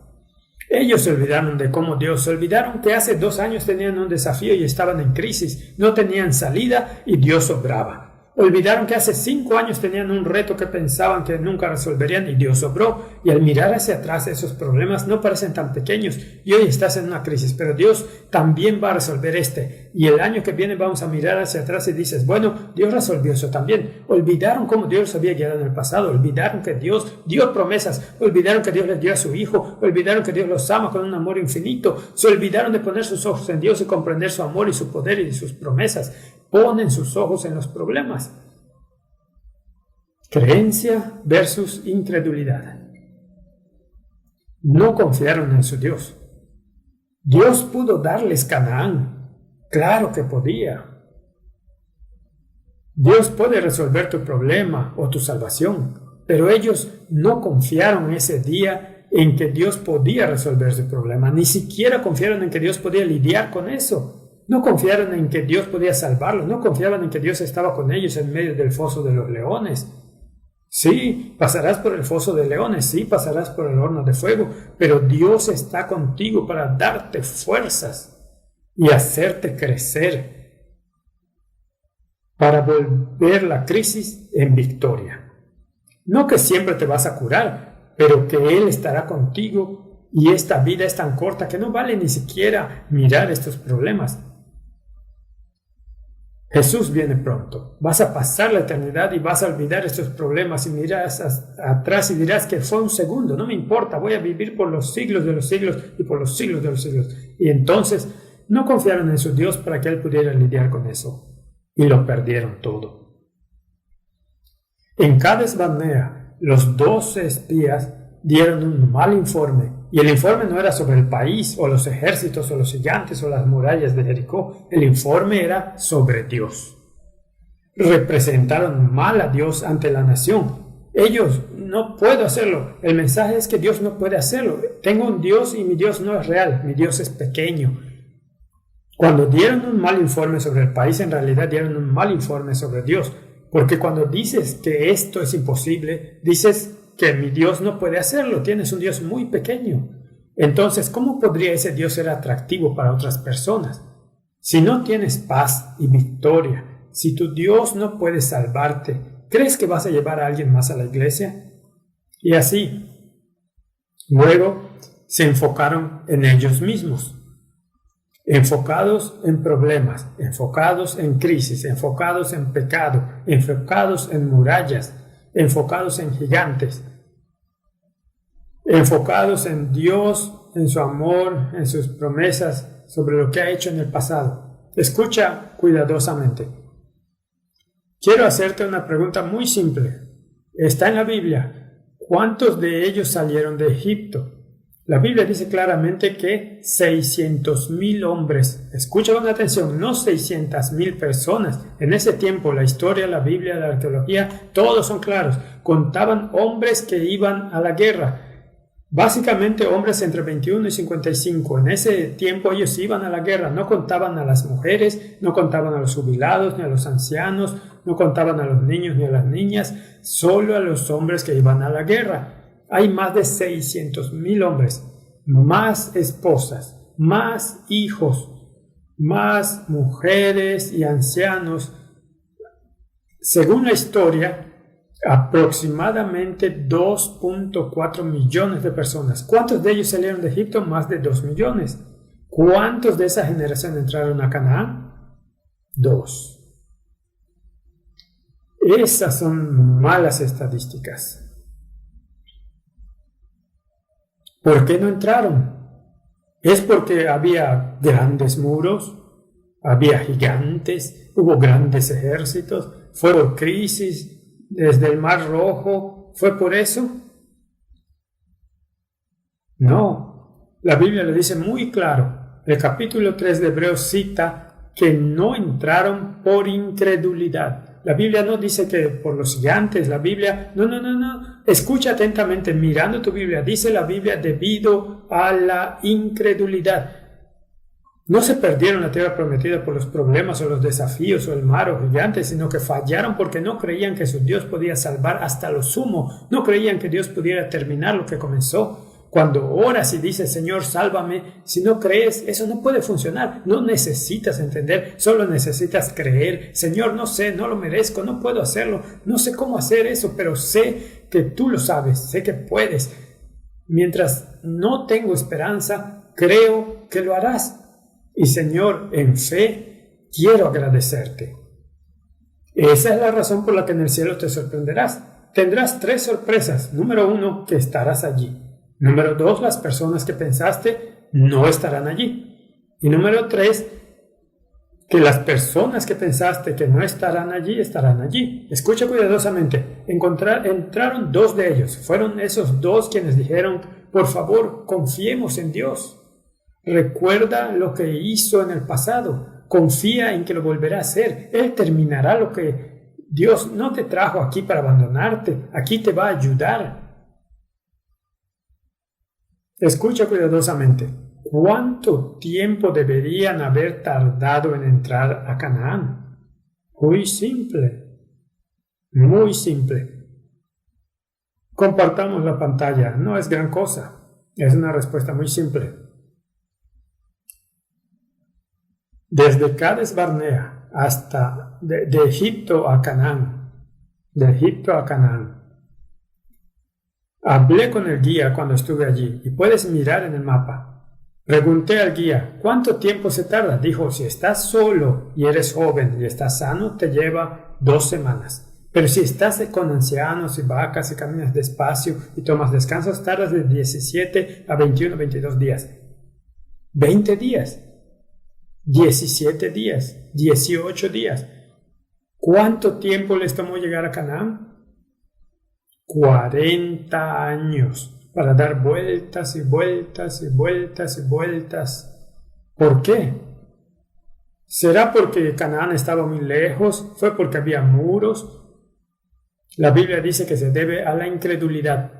Ellos se olvidaron de cómo Dios, se olvidaron que hace 2 años tenían un desafío y estaban en crisis, no tenían salida y Dios obraba. Olvidaron que hace 5 años tenían un reto que pensaban que nunca resolverían y Dios obró. Y al mirar hacia atrás, esos problemas no parecen tan pequeños y hoy estás en una crisis, pero Dios también va a resolver este. Y el año que viene vamos a mirar hacia atrás y dices, bueno, Dios resolvió eso también. Olvidaron cómo Dios los había guiado en el pasado, olvidaron que Dios dio promesas, olvidaron que Dios les dio a su Hijo, olvidaron que Dios los ama con un amor infinito, se olvidaron de poner sus ojos en Dios y comprender su amor y su poder y sus promesas. Ponen sus ojos en los problemas. Creencia versus incredulidad. No confiaron en su Dios. Dios pudo darles Canaán. Claro que podía. Dios puede resolver tu problema o tu salvación, pero ellos no confiaron ese día en que Dios podía resolver su problema. Ni siquiera confiaron en que Dios podía lidiar con eso. No confiaron en que Dios podía salvarlos, no confiaban en que Dios estaba con ellos en medio del foso de los leones. Sí, pasarás por el foso de leones, sí, pasarás por el horno de fuego, pero Dios está contigo para darte fuerzas y hacerte crecer, para volver la crisis en victoria. No que siempre te vas a curar, pero que Él estará contigo y esta vida es tan corta que no vale ni siquiera mirar estos problemas. Jesús viene pronto. Vas a pasar la eternidad y vas a olvidar estos problemas y miras atrás y dirás que fue un segundo. No me importa, voy a vivir por los siglos de los siglos y por los siglos de los siglos. Y entonces no confiaron en su Dios para que Él pudiera lidiar con eso. Y lo perdieron todo. En Cades Barnea, los 12 espías dieron un mal informe. Y el informe no era sobre el país, o los ejércitos, o los gigantes, o las murallas de Jericó. El informe era sobre Dios. Representaron mal a Dios ante la nación. Ellos, no puedo hacerlo. El mensaje es que Dios no puede hacerlo. Tengo un Dios y mi Dios no es real. Mi Dios es pequeño. Cuando dieron un mal informe sobre el país, en realidad dieron un mal informe sobre Dios. Porque cuando dices que esto es imposible, dices que mi Dios no puede hacerlo, tienes un Dios muy pequeño. Entonces, ¿cómo podría ese Dios ser atractivo para otras personas? Si no tienes paz y victoria, si tu Dios no puede salvarte, ¿crees que vas a llevar a alguien más a la iglesia? Y así, luego se enfocaron en ellos mismos, enfocados en problemas, enfocados en crisis, enfocados en pecado, enfocados en murallas, enfocados en gigantes, enfocados en Dios, en su amor, en sus promesas, sobre lo que ha hecho en el pasado. Escucha cuidadosamente. Quiero hacerte una pregunta muy simple. Está en la Biblia. ¿Cuántos de ellos salieron de Egipto? La Biblia dice claramente que 600,000 hombres, escucha con atención, no 600,000 personas. En ese tiempo la historia, la Biblia, la arqueología, todos son claros. Contaban hombres que iban a la guerra. Básicamente hombres entre 21 y 55. En ese tiempo ellos iban a la guerra. No contaban a las mujeres, no contaban a los jubilados ni a los ancianos, no contaban a los niños ni a las niñas, solo a los hombres que iban a la guerra. Hay más de 600,000 hombres, más esposas, más hijos, más mujeres y ancianos. Según la historia, aproximadamente 2.4 millones de personas. ¿Cuántos de ellos salieron de Egipto? Más de 2 millones. ¿Cuántos de esa generación entraron a Canaán? 2. Esas son malas estadísticas. ¿Por qué no entraron? ¿Es porque había grandes muros? ¿Había gigantes? ¿Hubo grandes ejércitos? ¿Fue por crisis desde el Mar Rojo? ¿Fue por eso? No. La Biblia le dice muy claro. El capítulo 3 de Hebreos cita que no entraron por incredulidad. La Biblia no dice que por los gigantes, la Biblia, no. Escucha atentamente, mirando tu Biblia, dice la Biblia debido a la incredulidad. No se perdieron la tierra prometida por los problemas o los desafíos o el mar o gigantes, sino que fallaron porque no creían que su Dios podía salvar hasta lo sumo, no creían que Dios pudiera terminar lo que comenzó. Cuando oras y dices, Señor, sálvame, si no crees, eso no puede funcionar. No necesitas entender, solo necesitas creer. Señor, no sé, no lo merezco, no puedo hacerlo, no sé cómo hacer eso, pero sé que tú lo sabes, sé que puedes. Mientras no tengo esperanza, creo que lo harás. Y Señor, en fe, quiero agradecerte. Esa es la razón por la que en el cielo te sorprenderás. Tendrás 3 sorpresas. Número 1, que estarás allí. Número 2, las personas que pensaste no estarán allí. Y número 3, que las personas que pensaste que no estarán allí, estarán allí. Escucha cuidadosamente. Entraron 2 de ellos. Fueron esos 2 quienes dijeron, por favor, confiemos en Dios. Recuerda lo que hizo en el pasado. Confía en que lo volverá a hacer. Él terminará lo que Dios no te trajo aquí para abandonarte. Aquí te va a ayudar. Escucha cuidadosamente. ¿Cuánto tiempo deberían haber tardado en entrar a Canaán? Muy simple. Muy simple. Compartamos la pantalla. No es gran cosa. Es una respuesta muy simple. Desde Cades Barnea hasta de Egipto a Canaán. De Egipto a Canaán. Hablé con el guía cuando estuve allí y puedes mirar en el mapa. Pregunté al guía, ¿cuánto tiempo se tarda? Dijo, si estás solo y eres joven y estás sano, te lleva 2 semanas. Pero si estás con ancianos y vacas y caminas despacio y tomas descansos, tardas de 17 a 21, 22 días. 20 días. 17 días. 18 días. ¿Cuánto tiempo les tomó llegar a Canaán? 40 años para dar vueltas y vueltas y vueltas y vueltas. ¿Por qué? ¿Será porque Canaán estaba muy lejos? ¿Fue porque había muros? La Biblia dice que se debe a la incredulidad.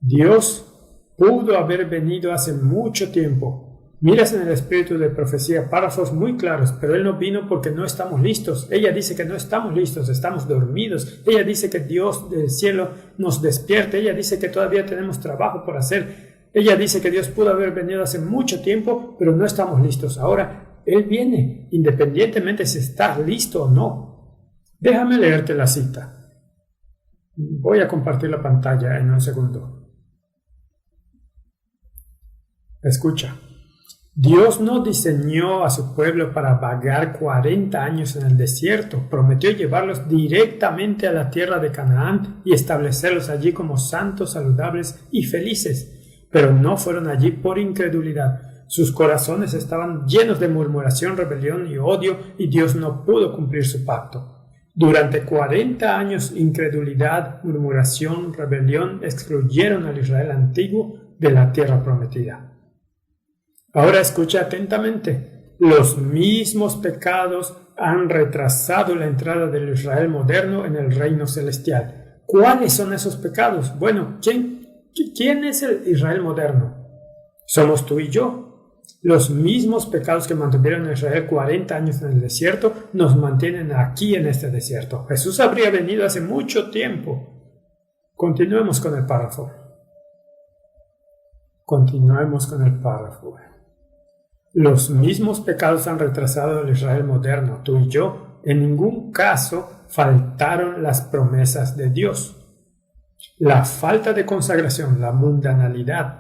Dios pudo haber venido hace mucho tiempo. Miras en el espíritu de profecía párrafos muy claros, pero Él no vino porque no estamos listos. Ella dice que no estamos listos, estamos dormidos. Ella dice que Dios del cielo nos despierte. Ella dice que todavía tenemos trabajo por hacer. Ella dice que Dios pudo haber venido hace mucho tiempo, pero no estamos listos. Ahora, Él viene, independientemente si estás listo o no. Déjame leerte la cita. Voy a compartir la pantalla en un segundo. Escucha. Dios no diseñó a su pueblo para vagar 40 años en el desierto. Prometió llevarlos directamente a la tierra de Canaán y establecerlos allí como santos, saludables y felices. Pero no fueron allí por incredulidad. Sus corazones estaban llenos de murmuración, rebelión y odio, y Dios no pudo cumplir su pacto. Durante 40 años, incredulidad, murmuración, rebelión excluyeron al Israel antiguo de la tierra prometida. Ahora escucha atentamente. Los mismos pecados han retrasado la entrada del Israel moderno en el reino celestial. ¿Cuáles son esos pecados? Bueno, ¿quién es el Israel moderno? Somos tú y yo. Los mismos pecados que mantuvieron a Israel 40 años en el desierto nos mantienen aquí en este desierto. Jesús habría venido hace mucho tiempo. Continuemos con el párrafo. Los mismos pecados han retrasado al Israel moderno, tú y yo. En ningún caso faltaron las promesas de Dios. La falta de consagración, la mundanalidad,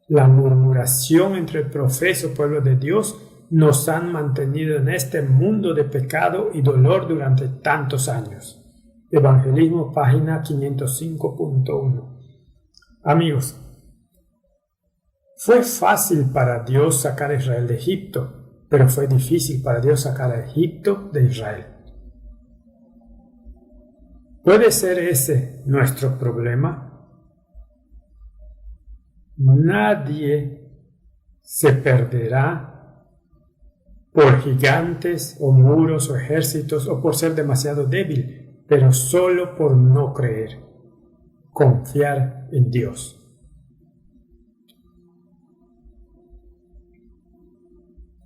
la murmuración entre el profeso pueblo de Dios nos han mantenido en este mundo de pecado y dolor durante tantos años. Evangelismo, página 505.1. Amigos, fue fácil para Dios sacar a Israel de Egipto, pero fue difícil para Dios sacar a Egipto de Israel. ¿Puede ser ese nuestro problema? Nadie se perderá por gigantes o muros o ejércitos o por ser demasiado débil, pero solo por no creer, confiar en Dios.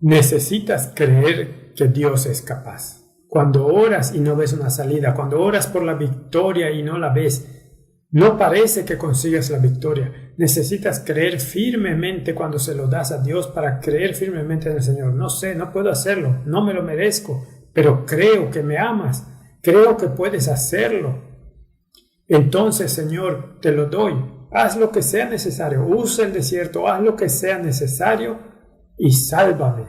Necesitas creer que Dios es capaz. Cuando oras y no ves una salida, cuando oras por la victoria y no la ves, No parece que consigas la victoria. Necesitas creer firmemente cuando se lo das a Dios para creer firmemente en el Señor. No sé, no puedo hacerlo, no me lo merezco, pero creo que me amas, creo que puedes hacerlo. Entonces, Señor, te lo doy. Haz lo que sea necesario, usa el desierto, haz lo que sea necesario y sálvame.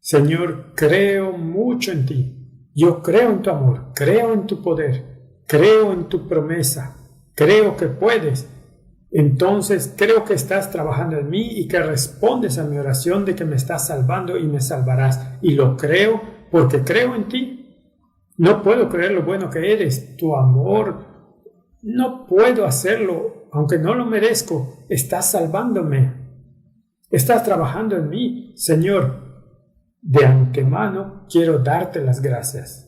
Señor, creo mucho en ti. Yo creo en tu amor, creo en tu poder. Creo en tu promesa, creo que puedes. Entonces creo que estás trabajando en mí y que respondes a mi oración de que me estás salvando y me salvarás. Y lo creo porque creo en ti. No puedo creer lo bueno que eres, tu amor. No puedo hacerlo, aunque no lo merezco. Estás salvándome. Estás trabajando en mí, Señor. De antemano quiero darte las gracias.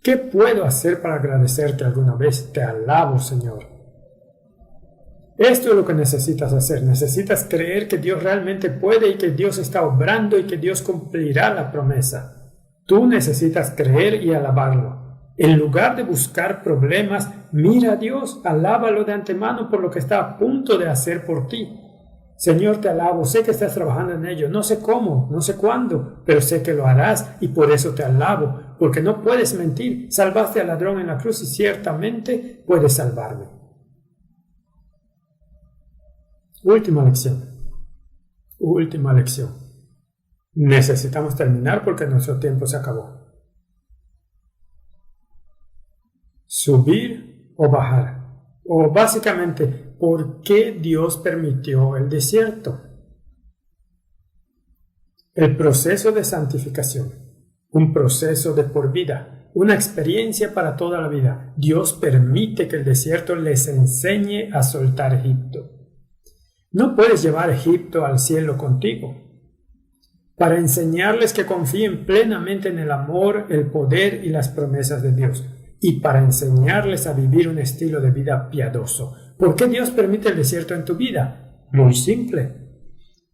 ¿Qué puedo hacer para agradecerte alguna vez? Te alabo, Señor. Esto es lo que necesitas hacer. Necesitas creer que Dios realmente puede y que Dios está obrando y que Dios cumplirá la promesa. Tú necesitas creer y alabarlo. En lugar de buscar problemas, mira a Dios, alábalo de antemano por lo que está a punto de hacer por ti. Señor, te alabo, sé que estás trabajando en ello, no sé cómo, no sé cuándo, pero sé que lo harás y por eso te alabo, porque no puedes mentir. Salvaste al ladrón en la cruz y ciertamente puedes salvarme. Última lección. Última lección. Necesitamos terminar porque nuestro tiempo se acabó. Subir o bajar. O básicamente, ¿por qué Dios permitió el desierto? El proceso de santificación, un proceso de por vida, una experiencia para toda la vida. Dios permite que el desierto les enseñe a soltar Egipto. No puedes llevar Egipto al cielo contigo. Para enseñarles que confíen plenamente en el amor, el poder y las promesas de Dios. Y para enseñarles a vivir un estilo de vida piadoso. ¿Por qué Dios permite el desierto en tu vida? Muy simple.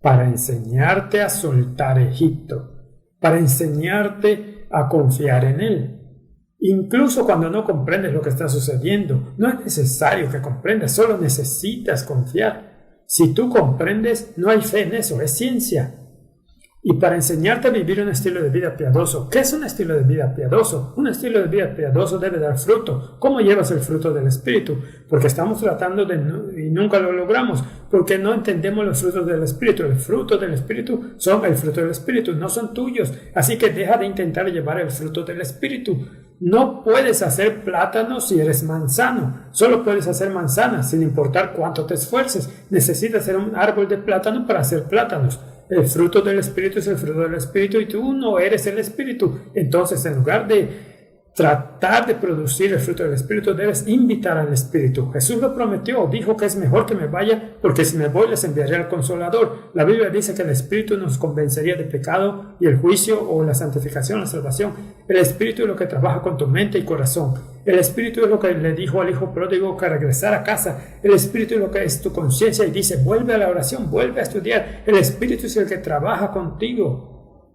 Para enseñarte a soltar Egipto. Para enseñarte a confiar en Él. Incluso cuando no comprendes lo que está sucediendo, no es necesario que comprendas, solo necesitas confiar. Si tú comprendes, no hay fe en eso, es ciencia. Y para enseñarte a vivir un estilo de vida piadoso. ¿Qué es un estilo de vida piadoso? Un estilo de vida piadoso debe dar fruto. ¿Cómo llevas el fruto del Espíritu? Porque estamos tratando y nunca lo logramos, porque no entendemos los frutos del Espíritu. El fruto del Espíritu son el fruto del Espíritu, no son tuyos. Así que deja de intentar llevar el fruto del Espíritu. No puedes hacer plátano si eres manzano. Solo puedes hacer manzanas sin importar cuánto te esfuerces. Necesitas ser un árbol de plátano para hacer plátanos. El fruto del Espíritu es el fruto del Espíritu y tú no eres el Espíritu. Entonces, en lugar de tratar de producir el fruto del Espíritu, debes invitar al Espíritu. Jesús lo prometió, dijo que es mejor que me vaya, porque si me voy les enviaré al Consolador. La Biblia dice que el Espíritu nos convencería de pecado y el juicio o la santificación, la salvación. El Espíritu es lo que trabaja con tu mente y corazón. El Espíritu es lo que le dijo al hijo pródigo que regresara a casa. El Espíritu es lo que es tu conciencia y dice, vuelve a la oración, vuelve a estudiar. El Espíritu es el que trabaja contigo.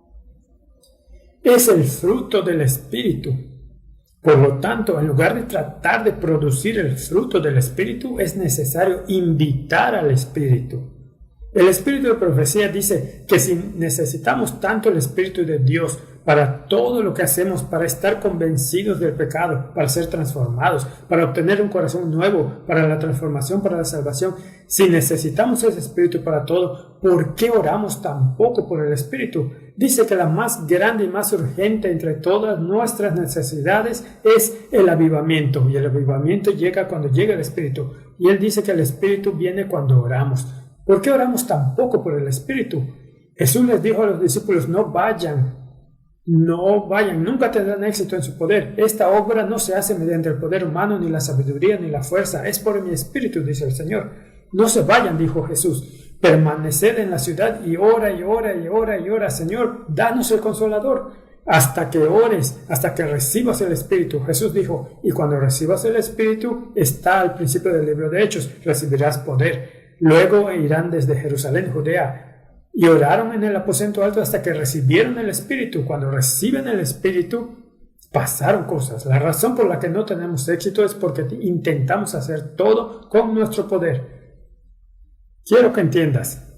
Es el fruto del Espíritu. Por lo tanto, en lugar de tratar de producir el fruto del Espíritu, es necesario invitar al Espíritu. El Espíritu de profecía dice que si necesitamos tanto el Espíritu de Dios para todo lo que hacemos, para estar convencidos del pecado, para ser transformados, para obtener un corazón nuevo, para la transformación, para la salvación, si necesitamos ese Espíritu para todo, ¿por qué oramos tan poco por el Espíritu? Dice que la más grande y más urgente entre todas nuestras necesidades es el avivamiento, y el avivamiento llega cuando llega el Espíritu, y Él dice que el Espíritu viene cuando oramos. ¿Por qué oramos tan poco por el Espíritu? Jesús les dijo a los discípulos, no vayan, nunca tendrán éxito en su poder. Esta obra no se hace mediante el poder humano, ni la sabiduría, ni la fuerza, es por mi Espíritu, dice el Señor. No se vayan, dijo Jesús, permaneced en la ciudad y ora y ora y ora y ora, Señor, danos el Consolador, hasta que ores, hasta que recibas el Espíritu. Jesús dijo, y cuando recibas el Espíritu, está al principio del libro de Hechos, recibirás poder. Luego irán desde Jerusalén, Judea, y oraron en el aposento alto hasta que recibieron el Espíritu. Cuando reciben el Espíritu, pasaron cosas. La razón por la que no tenemos éxito es porque intentamos hacer todo con nuestro poder. Quiero que entiendas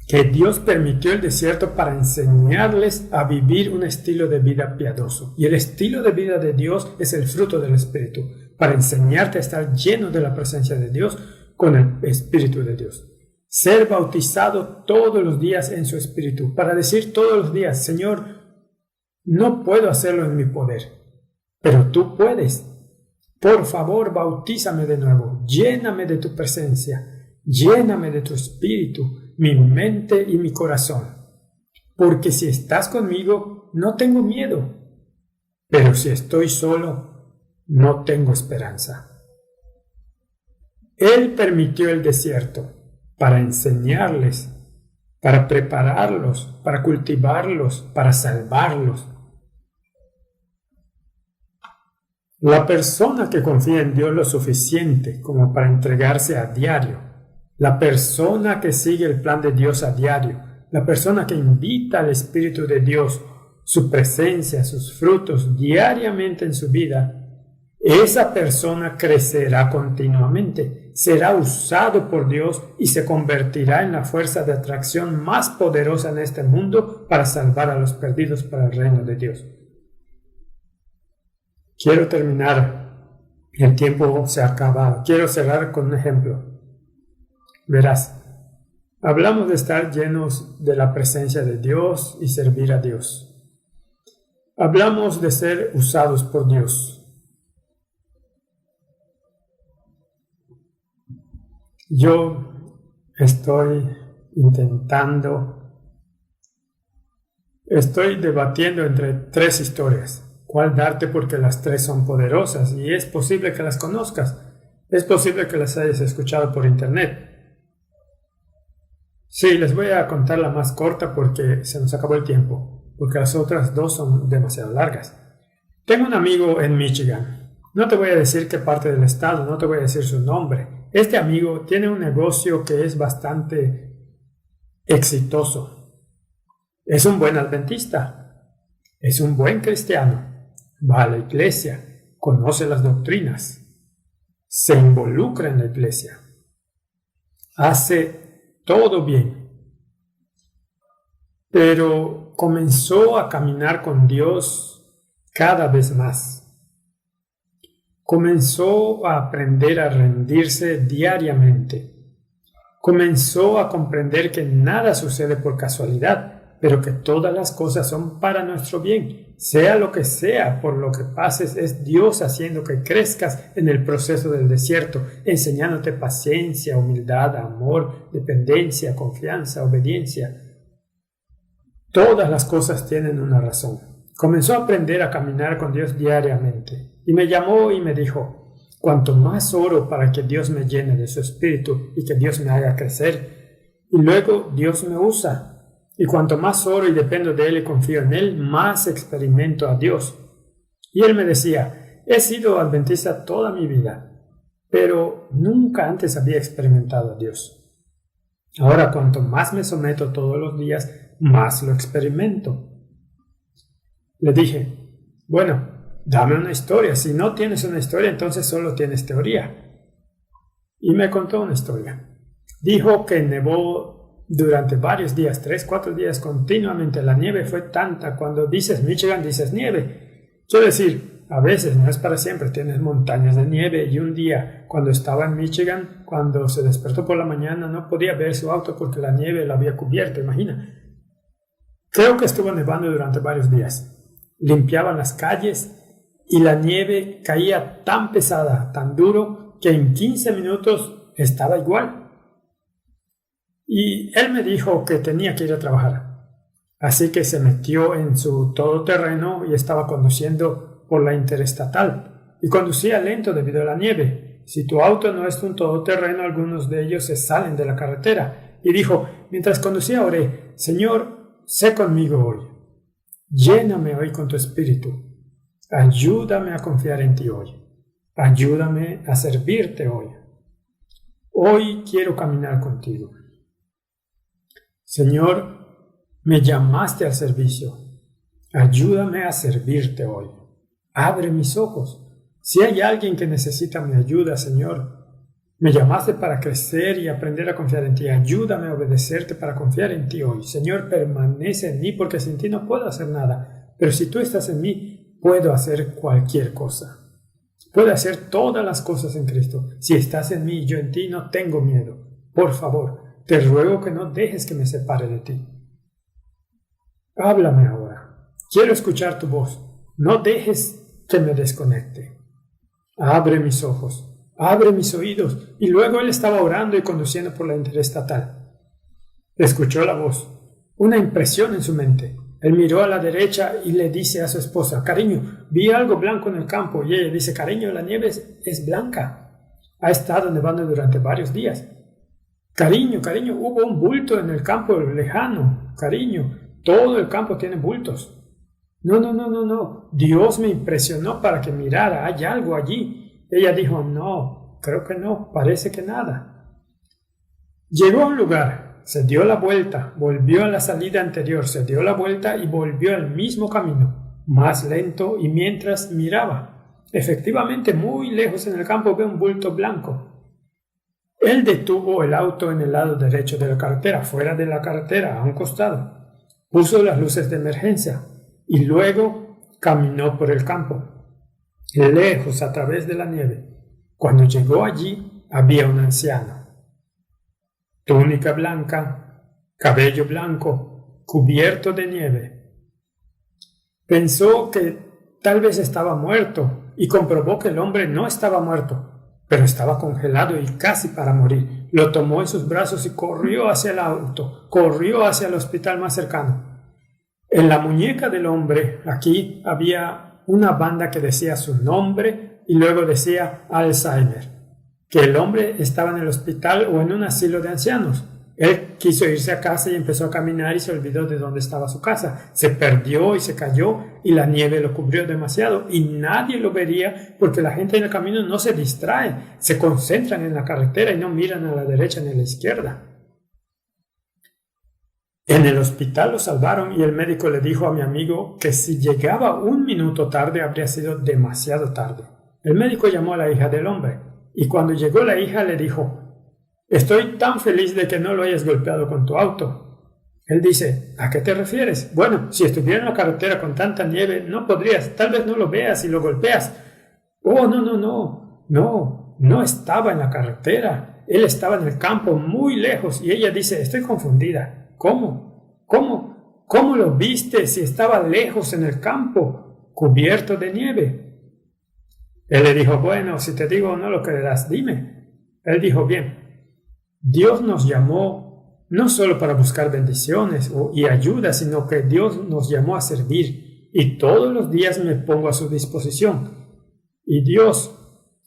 que Dios permitió el desierto para enseñarles a vivir un estilo de vida piadoso. Y el estilo de vida de Dios es el fruto del Espíritu, para enseñarte a estar lleno de la presencia de Dios con el Espíritu de Dios. Ser bautizado todos los días en su Espíritu, para decir todos los días, Señor, no puedo hacerlo en mi poder, pero tú puedes. Por favor, bautízame de nuevo, lléname de tu presencia, lléname de tu Espíritu, mi mente y mi corazón. Porque si estás conmigo, no tengo miedo. Pero si estoy solo, no tengo esperanza. Él permitió el desierto para enseñarles, para prepararlos, para cultivarlos, para salvarlos. La persona que confía en Dios lo suficiente como para entregarse a diario, la persona que sigue el plan de Dios a diario, la persona que invita al Espíritu de Dios, su presencia, sus frutos diariamente en su vida, esa persona crecerá continuamente, será usado por Dios y se convertirá en la fuerza de atracción más poderosa en este mundo para salvar a los perdidos para el reino de Dios. Quiero terminar, el tiempo se ha acabado. Quiero cerrar con un ejemplo. Verás, hablamos de estar llenos de la presencia de Dios y servir a Dios. Hablamos de ser usados por Dios. Yo estoy debatiendo entre tres historias. ¿Cuál darte? Porque las tres son poderosas y es posible que las conozcas. Es posible que las hayas escuchado por internet. Sí, les voy a contar la más corta porque se nos acabó el tiempo, porque las otras dos son demasiado largas. Tengo un amigo en Michigan. No te voy a decir qué parte del estado, no te voy a decir su nombre. Este amigo tiene un negocio que es bastante exitoso. Es un buen adventista. Es un buen cristiano. Va a la iglesia. Conoce las doctrinas. Se involucra en la iglesia. Hace todo bien. Pero comenzó a caminar con Dios cada vez más. Comenzó a aprender a rendirse diariamente. Comenzó a comprender que nada sucede por casualidad, pero que todas las cosas son para nuestro bien. Sea lo que sea, por lo que pases, es Dios haciendo que crezcas en el proceso del desierto, enseñándote paciencia, humildad, amor, dependencia, confianza, obediencia. Todas las cosas tienen una razón. Comenzó a aprender a caminar con Dios diariamente. Y me llamó y me dijo, cuanto más oro para que Dios me llene de su espíritu y que Dios me haga crecer, y luego Dios me usa. Y cuanto más oro y dependo de Él y confío en Él, más experimento a Dios. Y Él me decía, he sido adventista toda mi vida, pero nunca antes había experimentado a Dios. Ahora cuanto más me someto todos los días, más lo experimento. Le dije, bueno, dame una historia. Si no tienes una historia, entonces solo tienes teoría. Y me contó una historia. Dijo que nevó durante varios días, 3, 4 días continuamente. La nieve fue tanta. Cuando dices Michigan, dices nieve. Quiero decir, a veces, no es para siempre, tienes montañas de nieve. Y un día, cuando estaba en Michigan, cuando se despertó por la mañana, no podía ver su auto porque la nieve lo había cubierto, imagina. Creo que estuvo nevando durante varios días. Limpiaban las calles y la nieve caía tan pesada, tan duro, que en 15 minutos estaba igual. Y él me dijo que tenía que ir a trabajar. Así que se metió en su todoterreno y estaba conduciendo por la interestatal. Y conducía lento debido a la nieve. Si tu auto no es un todoterreno, algunos de ellos se salen de la carretera. Y dijo, mientras conducía oré, Señor, sé conmigo hoy. Lléname hoy con tu espíritu. Ayúdame a confiar en ti hoy. Ayúdame a servirte hoy. Hoy quiero caminar contigo. Señor, me llamaste al servicio. Ayúdame a servirte hoy. Abre mis ojos. Si hay alguien que necesita mi ayuda, Señor, me llamaste para crecer y aprender a confiar en ti. Ayúdame a obedecerte para confiar en ti hoy. Señor, permanece en mí porque sin ti no puedo hacer nada. Pero si tú estás en mí, puedo hacer cualquier cosa. Puedo hacer todas las cosas en Cristo. Si estás en mí y yo en ti, no tengo miedo. Por favor, te ruego que no dejes que me separe de ti. Háblame ahora. Quiero escuchar tu voz. No dejes que me desconecte. Abre mis ojos. Abre mis oídos. Y luego él estaba orando y conduciendo por la interestatal. Escuchó la voz. Una impresión en su mente. Él miró a la derecha y le dice a su esposa, cariño, vi algo blanco en el campo. Y ella dice, cariño, la nieve es blanca. Ha estado nevando durante varios días. Cariño, hubo un bulto en el campo lejano. Cariño, todo el campo tiene bultos. No. Dios me impresionó para que mirara. Hay algo allí. Ella dijo, no, creo que no, parece que nada. Llegó a un lugar, se dio la vuelta, volvió a la salida anterior, se dio la vuelta y volvió al mismo camino, más lento y mientras miraba. Efectivamente, muy lejos en el campo ve un bulto blanco. Él detuvo el auto en el lado derecho de la carretera, fuera de la carretera, a un costado. Puso las luces de emergencia y luego caminó por el campo, lejos a través de la nieve. Cuando llegó allí, había un anciano. Túnica blanca, cabello blanco, cubierto de nieve. Pensó que tal vez estaba muerto y comprobó que el hombre no estaba muerto, pero estaba congelado y casi para morir. Lo tomó en sus brazos y corrió hacia el auto, corrió hacia el hospital más cercano. En la muñeca del hombre, aquí había una banda que decía su nombre y luego decía Alzheimer, que el hombre estaba en el hospital o en un asilo de ancianos. Él quiso irse a casa y empezó a caminar y se olvidó de dónde estaba su casa. Se perdió y se cayó y la nieve lo cubrió demasiado y nadie lo vería porque la gente en el camino no se distrae, se concentran en la carretera y no miran a la derecha ni a la izquierda. En el hospital lo salvaron y el médico le dijo a mi amigo que si llegaba un minuto tarde habría sido demasiado tarde. El médico llamó a la hija del hombre y cuando llegó la hija le dijo, estoy tan feliz de que no lo hayas golpeado con tu auto. Él dice, ¿a qué te refieres? Bueno, si estuviera en la carretera con tanta nieve no podrías, tal vez no lo veas y lo golpeas. Oh, no estaba en la carretera, él estaba en el campo muy lejos y ella dice, estoy confundida. ¿Cómo lo viste si estaba lejos en el campo, cubierto de nieve? Él le dijo, bueno, si te digo no lo creerás, dime. Él dijo, bien, Dios nos llamó no solo para buscar bendiciones y ayuda, sino que Dios nos llamó a servir y todos los días me pongo a su disposición. Y Dios,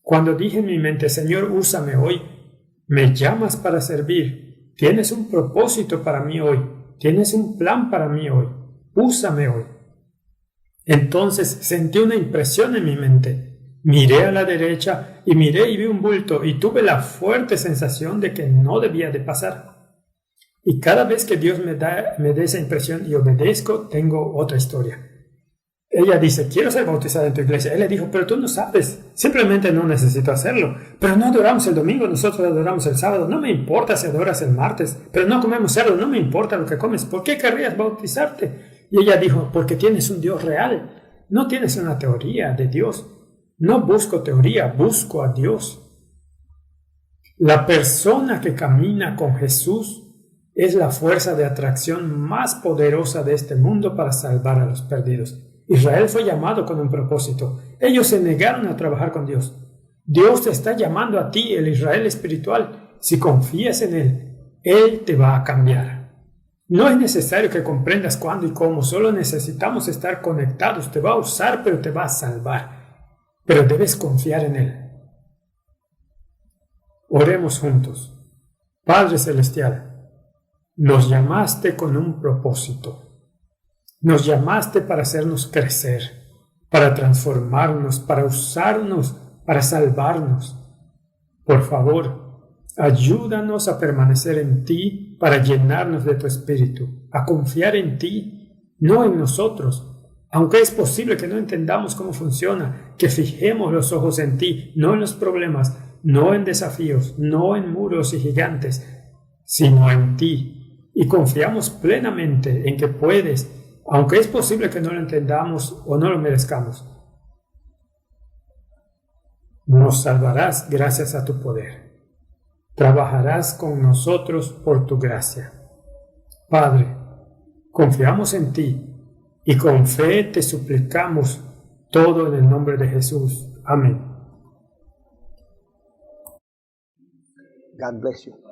cuando dije en mi mente, Señor, úsame hoy, me llamas para servir. Tienes un propósito para mí hoy. Tienes un plan para mí hoy. Úsame hoy. Entonces sentí una impresión en mi mente. Miré a la derecha y miré y vi un bulto y tuve la fuerte sensación de que no debía de pasar. Y cada vez que Dios me dé esa impresión y obedezco, tengo otra historia. Ella dice, quiero ser bautizada en tu iglesia. Él le dijo, pero tú no sabes, simplemente no necesito hacerlo. Pero no adoramos el domingo, nosotros adoramos el sábado. No me importa si adoras el martes, pero no comemos cerdo, no me importa lo que comes. ¿Por qué querrías bautizarte? Y ella dijo, porque tienes un Dios real, no tienes una teoría de Dios. No busco teoría, busco a Dios. La persona que camina con Jesús es la fuerza de atracción más poderosa de este mundo para salvar a los perdidos. Israel fue llamado con un propósito. Ellos se negaron a trabajar con Dios. Dios te está llamando a ti, el Israel espiritual. Si confías en Él te va a cambiar. No es necesario que comprendas cuándo y cómo, solo necesitamos estar conectados. Te va a usar, pero te va a salvar. Pero debes confiar en Él. Oremos juntos. Padre Celestial, nos llamaste con un propósito. Nos llamaste para hacernos crecer, para transformarnos, para usarnos, para salvarnos. Por favor, ayúdanos a permanecer en ti para llenarnos de tu espíritu, a confiar en ti, no en nosotros. Aunque es posible que no entendamos cómo funciona, que fijemos los ojos en ti, no en los problemas, no en desafíos, no en muros y gigantes, sino en ti. Y confiamos plenamente en que puedes, aunque es posible que no lo entendamos o no lo merezcamos. Nos salvarás gracias a tu poder. Trabajarás con nosotros por tu gracia. Padre, confiamos en ti y con fe te suplicamos todo en el nombre de Jesús. Amén. God bless you.